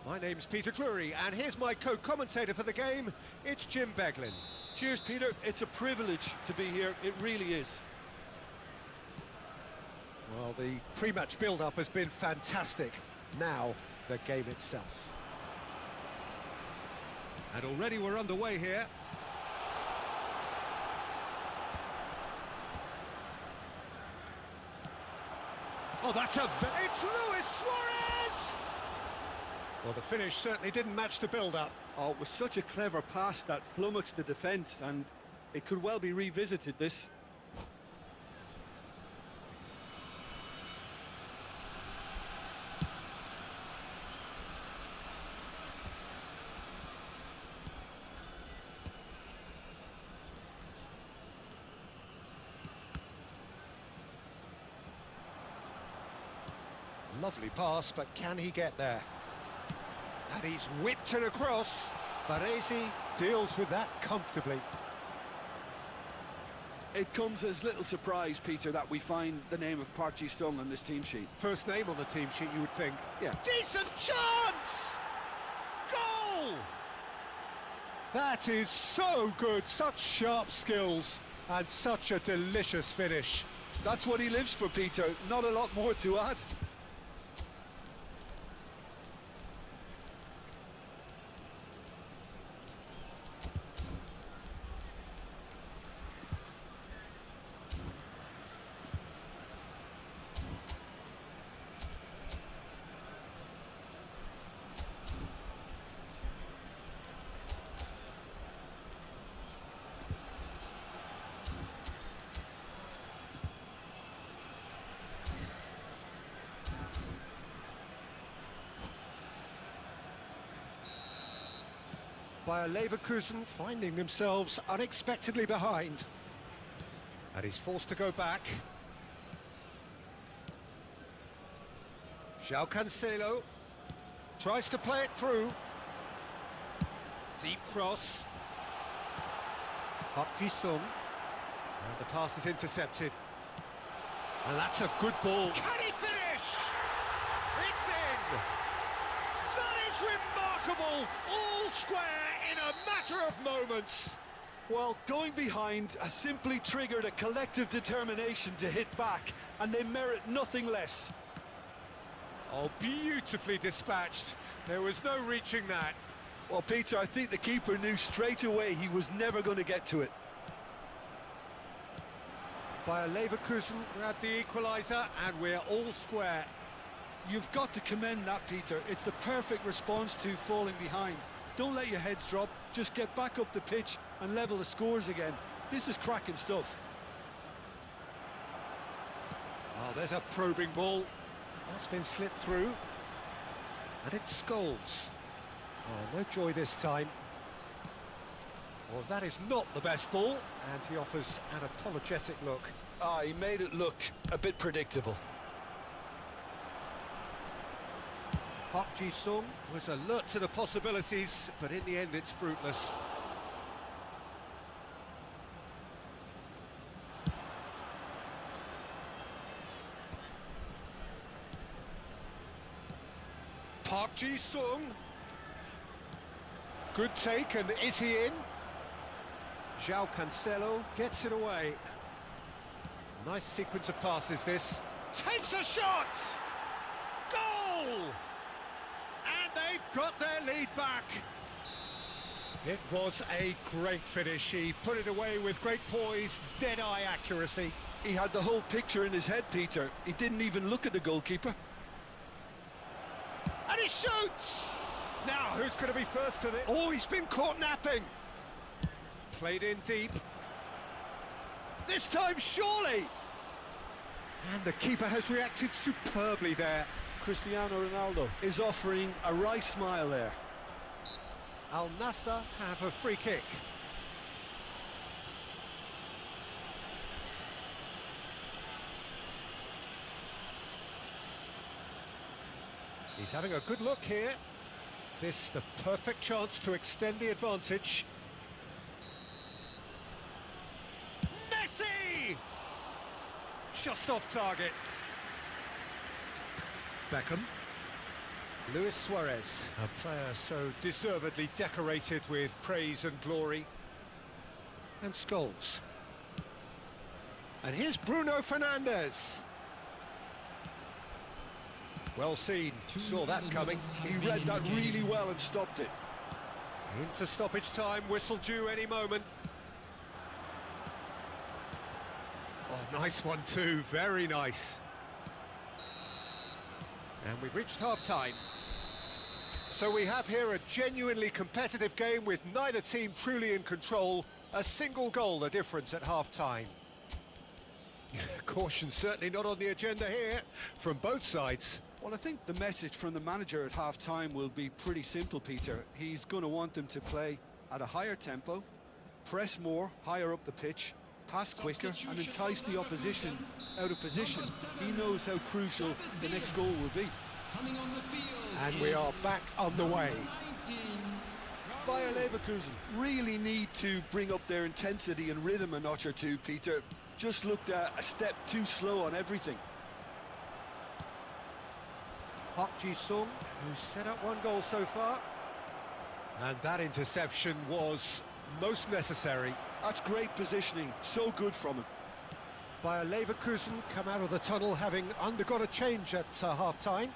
My name's Peter Drury, and here's my co-commentator for the game. It's Jim Beglin. Cheers, Peter. It's a privilege to be here. It really is. Well, the pre-match build-up has been fantastic. Now, the game itself. And already we're underway here. Oh, that's it's Luis Suarez! Well, the finish certainly didn't match the build-up. Oh, it was such a clever pass that flummoxed the defence, and it could well be revisited, this. Lovely pass, but can he get there? And he's whipped it across. Baresi deals with that comfortably. It comes as little surprise, Peter, that we find the name of Park Ji-sung on this team sheet. First name on the team sheet, you would think. Yeah. Decent chance! Goal! That is so good, such sharp skills, and such a delicious finish. That's what he lives for, Peter. Not a lot more to add. Bayer Leverkusen finding themselves unexpectedly behind. And he's forced to go back. João Cancelo tries to play it through. Deep cross. Park Ji-sung. And the pass is intercepted. And that's a good ball. Can he finish? It's in! That is remarkable! All square in a matter of moments. Well, going behind has simply triggered a collective determination to hit back, and they merit nothing less. Oh, beautifully dispatched. There was no reaching that. Well, Peter, I think the keeper knew straight away he was never going to get to it. Bayer Leverkusen grabbed the equaliser, and we're all square. You've got to commend that, Peter. It's the perfect response to falling behind. Don't let your heads drop, just get back up the pitch and level the scores again. This is cracking stuff. Oh, there's a probing ball. That's been slipped through. And it's Scholes. Oh, no joy this time. Well, that is not the best ball, and he offers an apologetic look. Ah, he made it look a bit predictable. Park Ji-sung was alert to the possibilities, but in the end it's fruitless. Park Ji-sung. Good take, and is he in? João Cancelo gets it away. Nice sequence of passes this. Takes a shot! Goal! And they've got their lead back. It was a great finish. He put it away with great poise, dead-eye accuracy. He had the whole picture in his head, Peter. He didn't even look at the goalkeeper. And he shoots! Now, who's going to be first to this? Oh, he's been caught napping. Played in deep. This time, surely! And the keeper has reacted superbly there. Cristiano Ronaldo is offering a wry smile there. Al Nassr have a free kick. He's having a good look here. This the perfect chance to extend the advantage. Messi! Just off target. Beckham. Luis Suarez, a player so deservedly decorated with praise and glory. And Scholes. And here's Bruno Fernandes. Well seen, saw that coming. He read that really well and stopped it. Into stoppage time, whistle due any moment. Oh, nice one too, very nice. And we've reached half-time. So we have here a genuinely competitive game with neither team truly in control. A single goal the difference at half-time. Caution certainly not on the agenda here from both sides. Well, I think the message from the manager at half-time will be pretty simple, Peter. He's going to want them to play at a higher tempo, press more, higher up the pitch, pass quicker and entice the opposition out of position. He knows how crucial the next goal will be. Coming on the field. And we are back on the way. 19, Bayer Leverkusen really need to bring up their intensity and rhythm a notch or two, Peter. Just looked a step too slow on everything. Park Ji-sung, who's set up one goal so far. And that interception was most necessary. That's great positioning, so good from him. Bayer Leverkusen come out of the tunnel having undergone a change at half-time.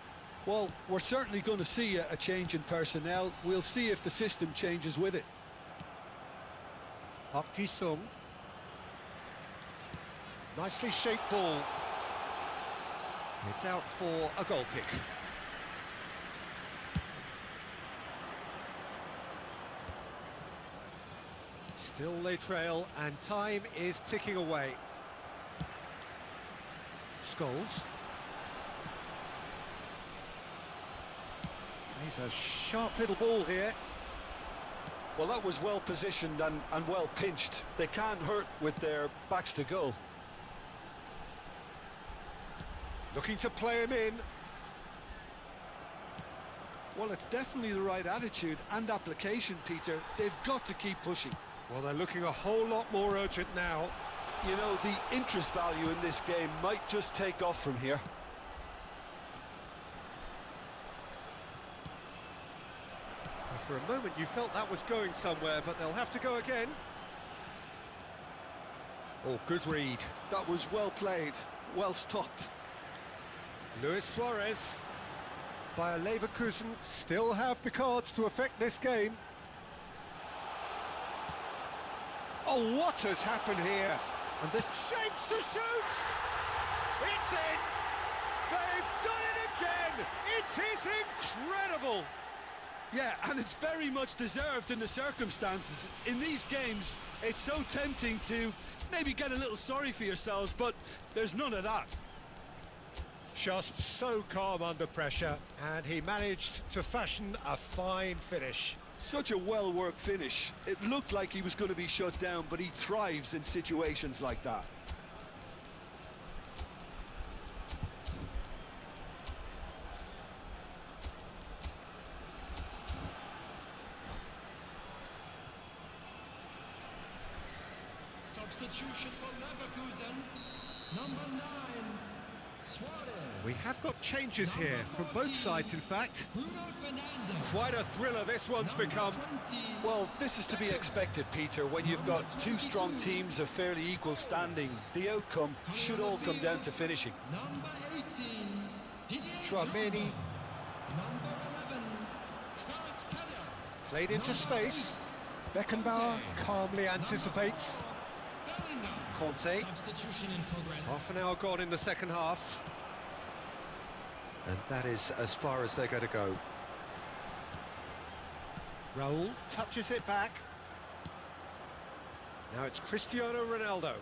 Well, we're certainly going to see a change in personnel. We'll see if the system changes with it. Park Ji-sung. Nicely shaped ball. It's out for a goal kick. Still they trail, and time is ticking away. Scholes. Plays a sharp little ball here. Well, that was well positioned and well pinched. They can't hurt with their backs to goal. Looking to play him in. Well, it's definitely the right attitude and application, Peter. They've got to keep pushing. Well, they're looking a whole lot more urgent now. You know, the interest value in this game might just take off from here. Well, for a moment you felt that was going somewhere, but they'll have to go again. Oh, good read. That was well played, well stopped. Luis Suarez. Bayer Leverkusen still have the cards to affect this game. Oh, what has happened here? And this shapes to shoot! It's in! They've done it again! It is incredible! Yeah, and it's very much deserved in the circumstances. In these games, it's so tempting to maybe get a little sorry for yourselves, but there's none of that. Just so calm under pressure, and he managed to fashion a fine finish. Such a well-worked finish. It looked like he was going to be shut down, but he thrives in situations like that. Substitution for Leverkusen, number 9, Suarez. We have got changes here, from both sides in fact. Bruno Fernandes. Quite a thriller this one's become. Well, this is to be expected, Peter. When you've got two strong teams of fairly equal standing, the outcome should all come down to finishing. Number 18, Didier Chouameni Number 11, Kvaratskhelia. played into space. Beckenbauer calmly anticipates. Bellingham. Conte, Substitution in progress. half an hour gone in the second half. And that is as far as they're going to go. Raul touches it back. Now it's Cristiano Ronaldo.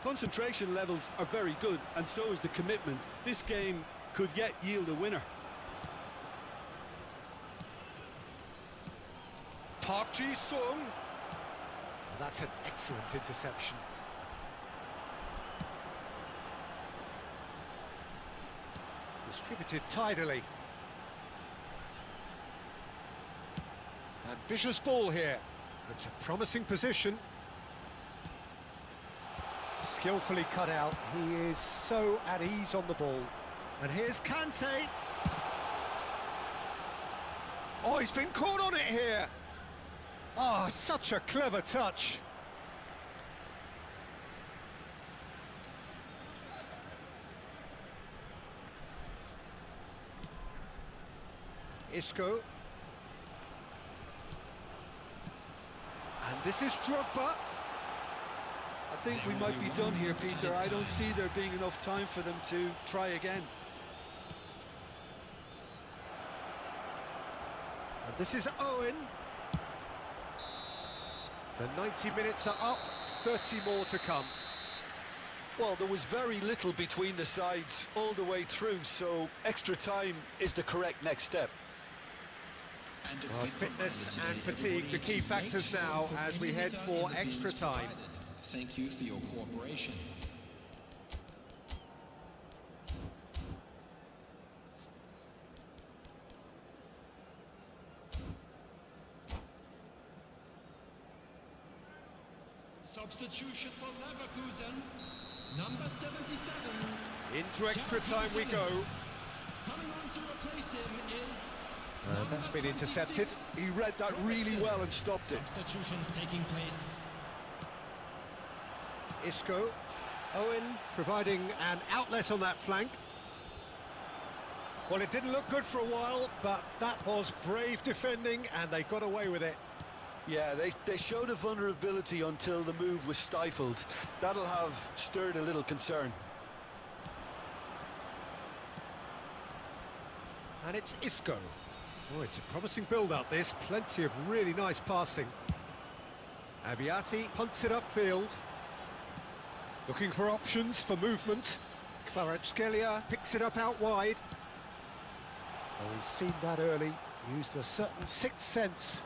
Concentration levels are very good, and so is the commitment. This game could yet yield a winner. Park Ji-sung. That's an excellent interception. Distributed tidily. Ambitious ball here. It's a promising position. Skillfully cut out. He is so at ease on the ball. And here's Kante. Oh, he's been caught on it here. Oh, such a clever touch. Isco. And this is Drogba. I think we might be done here, Peter. I don't see there being enough time for them to try again. And this is Owen. The 90 minutes are up, 30 more to come. Well, there was very little between the sides all the way through, so extra time is the correct next step. Well, fitness and fatigue, the key factors now as we head for extra time. Thank you for your cooperation. Substitution for Leverkusen, number 77. Into extra time we go. Coming on to replace him is And that's been intercepted. He read that really well and stopped it. Substitutions taking place. Isco. Owen providing an outlet on that flank. Well, it didn't look good for a while, but that was brave defending and they got away with it. Yeah, they showed a vulnerability until the move was stifled. That'll have stirred a little concern. And it's Isco. Oh, it's a promising build-up, this. Plenty of really nice passing. Abiati punts it upfield. Looking for options for movement. Kvaratskhelia picks it up out wide. Oh, he's seen that early. Used a certain sixth sense.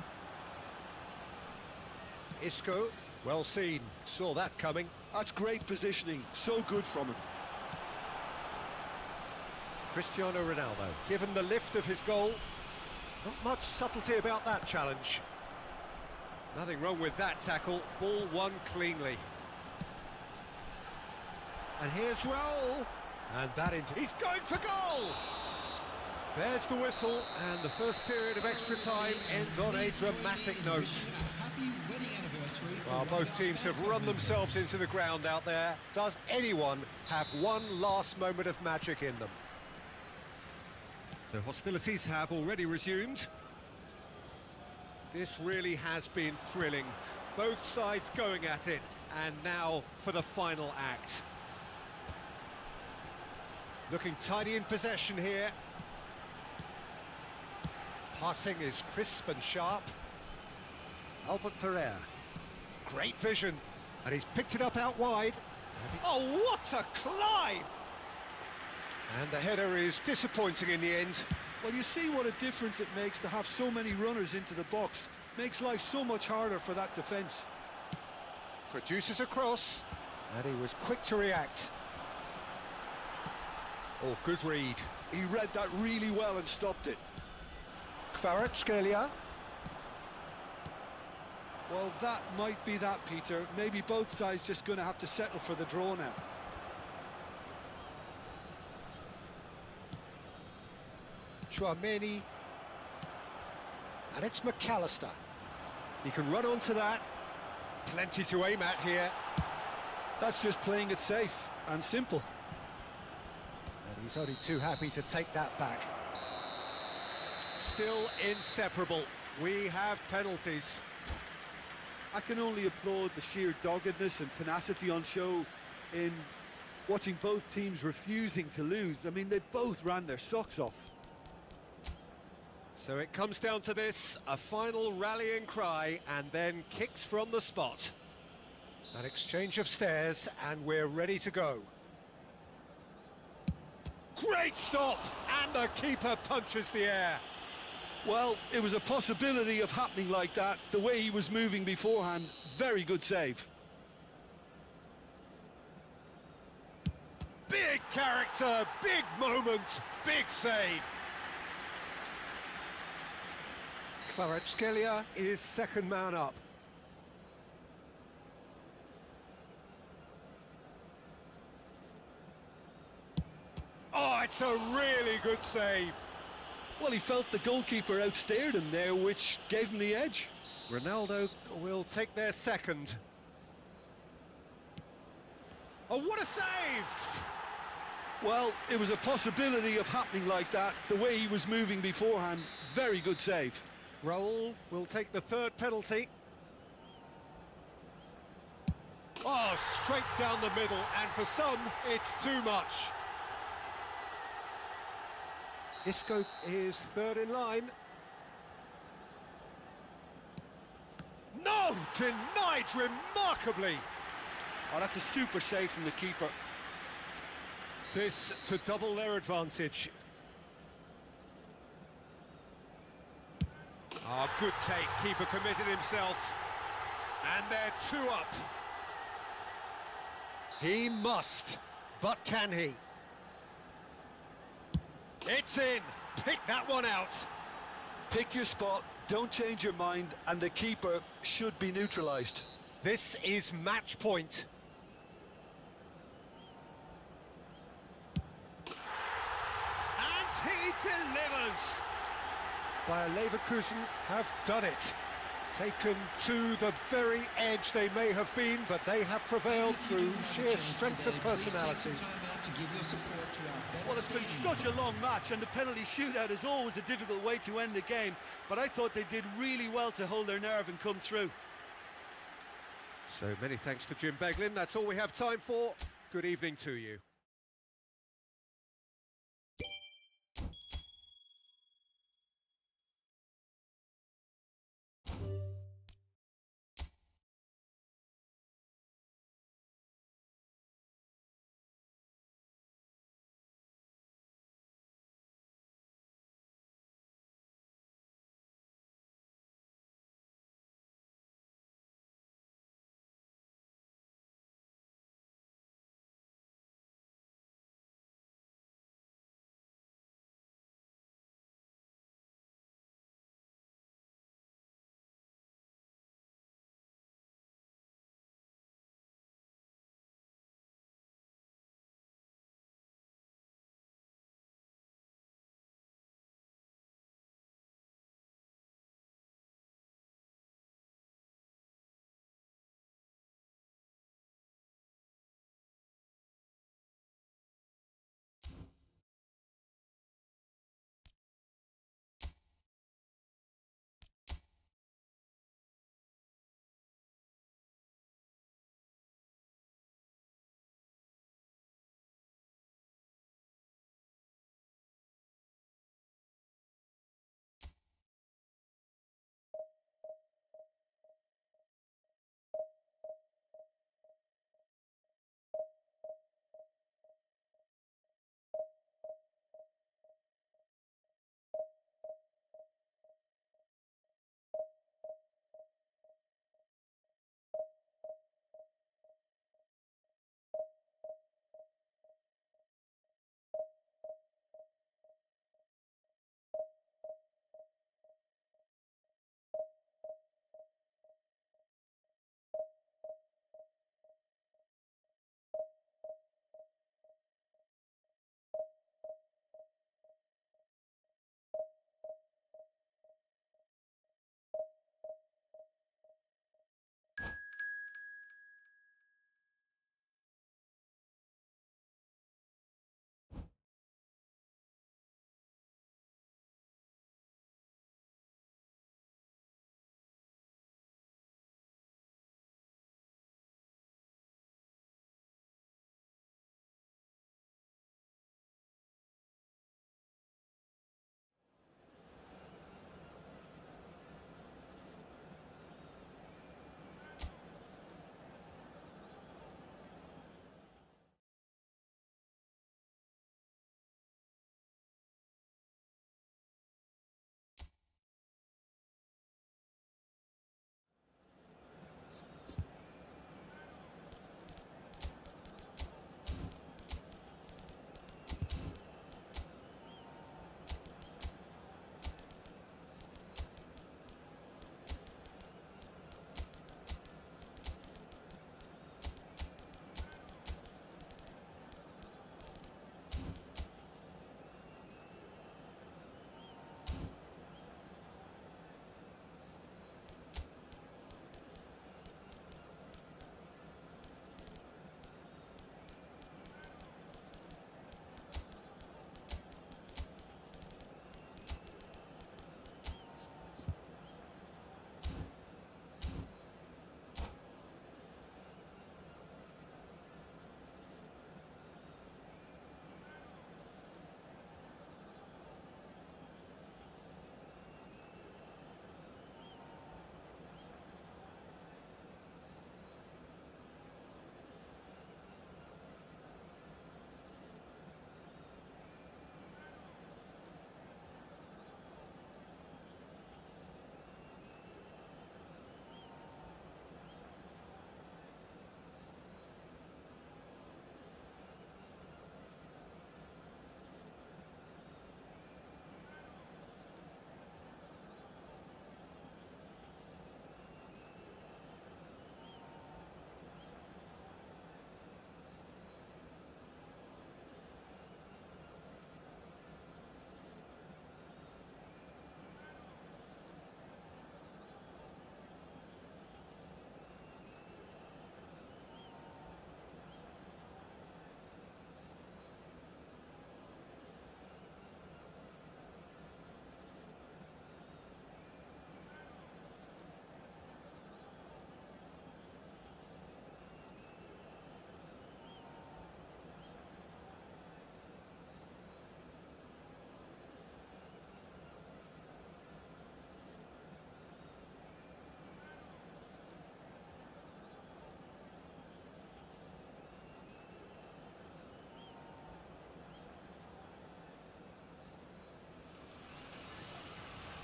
Isco, well seen. Saw that coming. That's great positioning. So good from him. Cristiano Ronaldo, given the lift of his goal. Not much subtlety about that challenge. Nothing wrong with that tackle. Ball won cleanly. And here's Raul. And that he's going for goal! There's the whistle, and the first period of extra time ends on a dramatic note. Happy wedding anniversary. Well, both teams have run themselves into the ground out there. Does anyone have one last moment of magic in them? The hostilities have already resumed. This really has been thrilling. Both sides going at it, and now for the final act. Looking tidy in possession here. Passing is crisp and sharp. Albert Ferrer. Great vision. And he's picked it up out wide. Oh, what a climb! And the header is disappointing in the end. Well, you see what a difference it makes to have so many runners into the box. Makes life so much harder for that defence. Produces a cross. And he was quick to react. Oh, good read. He read that really well and stopped it. Kvaratskhelia. Well, that might be that, Peter. Maybe both sides just going to have to settle for the draw now. Chouameni. And it's McAllister. He can run onto that. Plenty to aim at here. That's just playing it safe and simple. And he's only too happy to take that back. Still inseparable. We have penalties. I can only applaud the sheer doggedness and tenacity on show in watching both teams refusing to lose. I mean, they both ran their socks off. So it comes down to this, a final rallying cry, and then kicks from the spot. An exchange of stares, and we're ready to go. Great stop! And the keeper punches the air. Well, it was a possibility of happening like that. The way he was moving beforehand, very good save. Big character, big moment, big save. Kvaratskhelia is second man up. Oh, it's a really good save. Well, he felt the goalkeeper outstared him there, which gave him the edge. Ronaldo will take their second. Oh, what a save! Well, it was a possibility of happening like that. The way he was moving beforehand, very good save. Raul will take the third penalty. Oh, straight down the middle, and for some, it's too much. Isco is third in line. No! Denied remarkably! Oh, that's a super save from the keeper. This to double their advantage. Oh, good take. Keeper committed himself. And they're two up. He must, but can he? It's in. Pick that one out. Pick your spot, don't change your mind, and the keeper should be neutralised. This is match point. And he delivers! Bayer Leverkusen have done it. Taken to the very edge they may have been, but they have prevailed through sheer strength of personality. Well, it's been such a long match, and the penalty shootout is always a difficult way to end the game, but I thought they did really well to hold their nerve and come through. So many thanks to Jim Beglin. That's all we have time for. Good evening to you.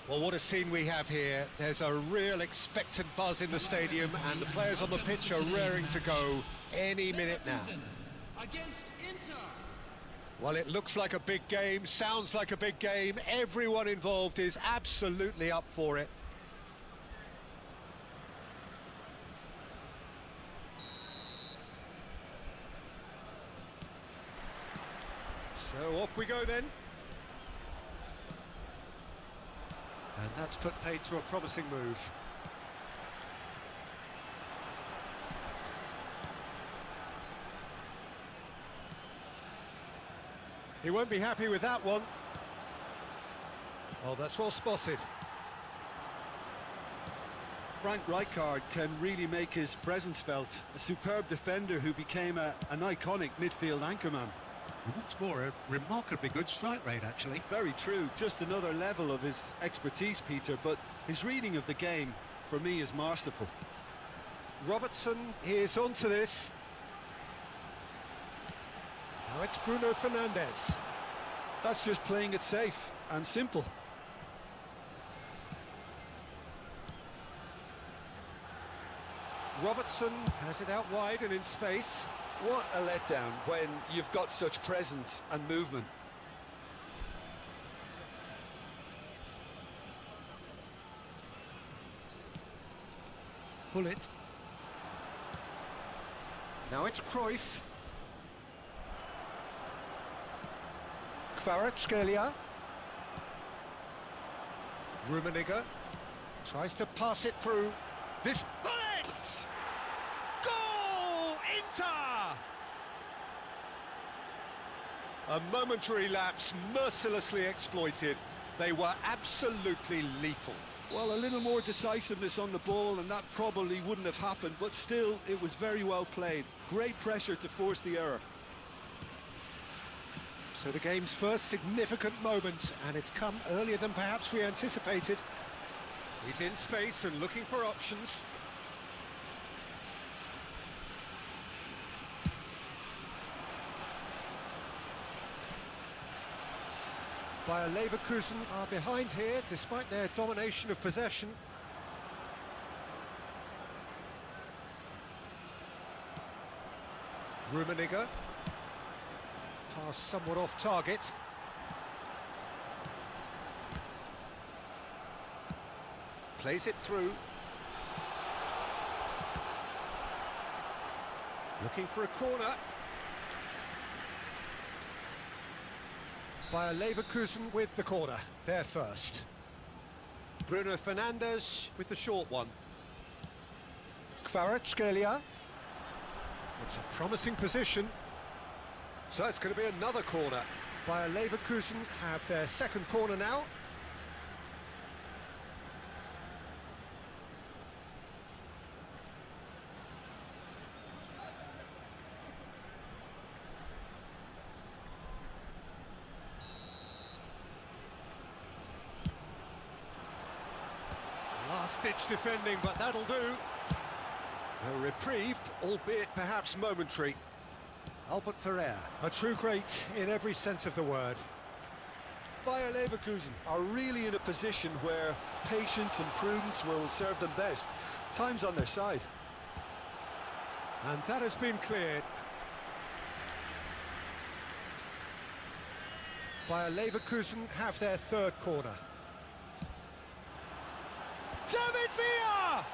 Well, what a scene we have here. There's a real expectant buzz in the stadium, and the players on the pitch are raring to go any minute now. Against Inter. Well, it looks like a big game, sounds like a big game. Everyone involved is absolutely up for it. So off we go then. And that's put paid to a promising move. He won't be happy with that one. Oh, that's well spotted. Frank Rijkaard can really make his presence felt. A superb defender who became an iconic midfield anchorman. And what's more, a remarkably good strike rate, actually. Very true, just another level of his expertise, Peter, but his reading of the game, for me, is masterful. Robertson is onto this. Now it's Bruno Fernandes. That's just playing it safe and simple. Robertson has it out wide and in space. What a letdown when you've got such presence and movement. Pull it. Now it's Cruyff. Kvaratskhelia. Rummenigge tries to pass it through. This bullet! Goal! Inter! A momentary lapse mercilessly exploited. They were absolutely lethal. Well, a little more decisiveness on the ball and that probably wouldn't have happened, but still, it was very well played. Great pressure to force the error. So the game's first significant moment, and it's come earlier than perhaps we anticipated. He's in space and looking for options. Bayer Leverkusen are behind here, despite their domination of possession. Rummenigge. Pass somewhat off target. Plays it through. Looking for a corner. Bayer Leverkusen with the corner, there first. Bruno Fernandes with the short one. Kvaratskhelia. It's a promising position. So it's going to be another corner. Bayer Leverkusen have their second corner now. Last-ditch defending, but that'll do. A reprieve, albeit perhaps momentary. Albert Ferrer, a true great in every sense of the word. Bayer Leverkusen are really in a position where patience and prudence will serve them best. Time's on their side. And that has been cleared. Bayer Leverkusen have their third corner. David Villa!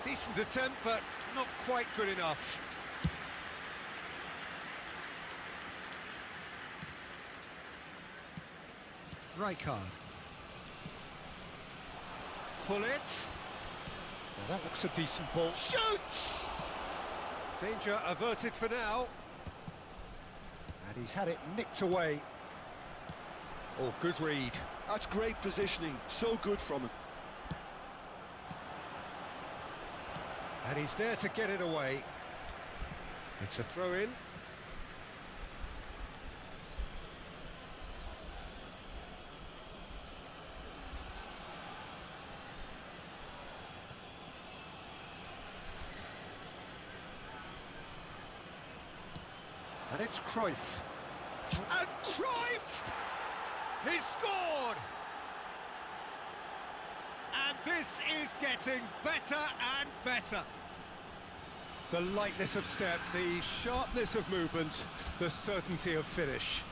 Decent attempt, but not quite good enough. Rijkaard. Pull it. Now that looks a decent ball. Shoots! Danger averted for now. And he's had it nicked away. Oh, good read. That's great positioning, so good from him. And he's there to get it away. It's a throw-in. And it's Cruyff. And Cruyff! He's scored! This is getting better and better. The lightness of step, the sharpness of movement, the certainty of finish.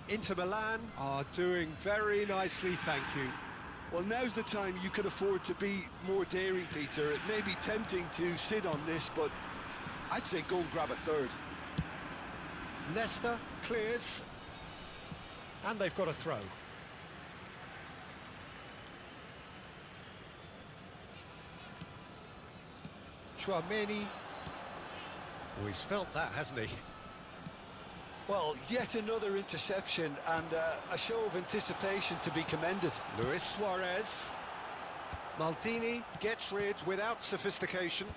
Inter Milan are doing very nicely, thank you. Well, now's the time you can afford to be more daring, Peter. It may be tempting to sit on this, but I'd say go and grab a third. Leicester clears, and they've got a throw. Chouameni. Oh, he's felt that, hasn't he? Well, yet another interception and a show of anticipation to be commended. Luis Suarez. Maldini gets rid without sophistication.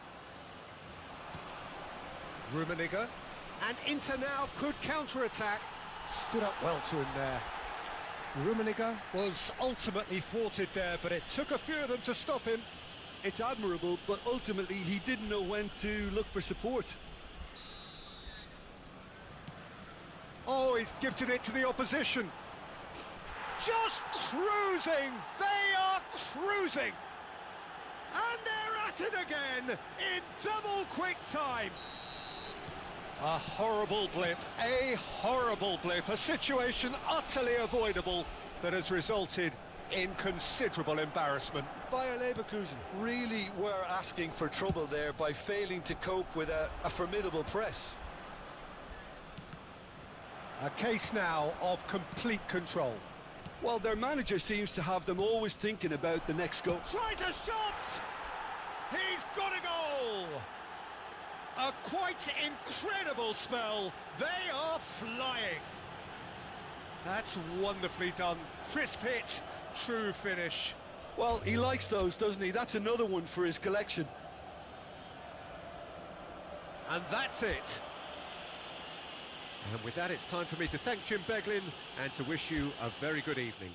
Rummenigge. And Inter now could counter-attack. Stood up well to him there. Rummenigge was ultimately thwarted there, but it took a few of them to stop him. It's admirable, but ultimately he didn't know when to look for support. Oh, he's gifted it to the opposition. Just cruising! They are cruising! And they're at it again in double quick time. A horrible blip, a situation utterly avoidable that has resulted in considerable embarrassment. Bayer Leverkusen really were asking for trouble there by failing to cope with a formidable press. A case now of complete control. Well, their manager seems to have them always thinking about the next goal. Tries a shot! He's got a goal! A quite incredible spell. They are flying. That's wonderfully done. Crisp hit, true finish. Well, he likes those, doesn't he? That's another one for his collection. And that's it. And with that, it's time for me to thank Jim Beglin and to wish you a very good evening.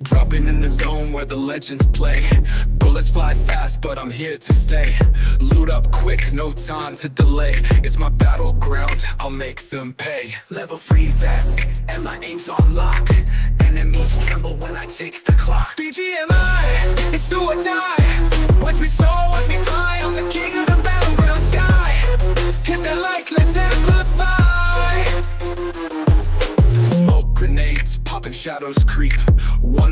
Dropping in the zone where the legends play. Bullets fly fast, but I'm here to stay. Loot up quick, no time to delay. It's my battleground, I'll make them pay. Level 3 vest, and my aim's on lock. Enemies tremble when I take the clock. BGMI, it's do or die. Watch me soar, watch me fly. I'm the king of the battleground sky. Hit that like, let's amplify. Smoke grenades, popping shadows creep. One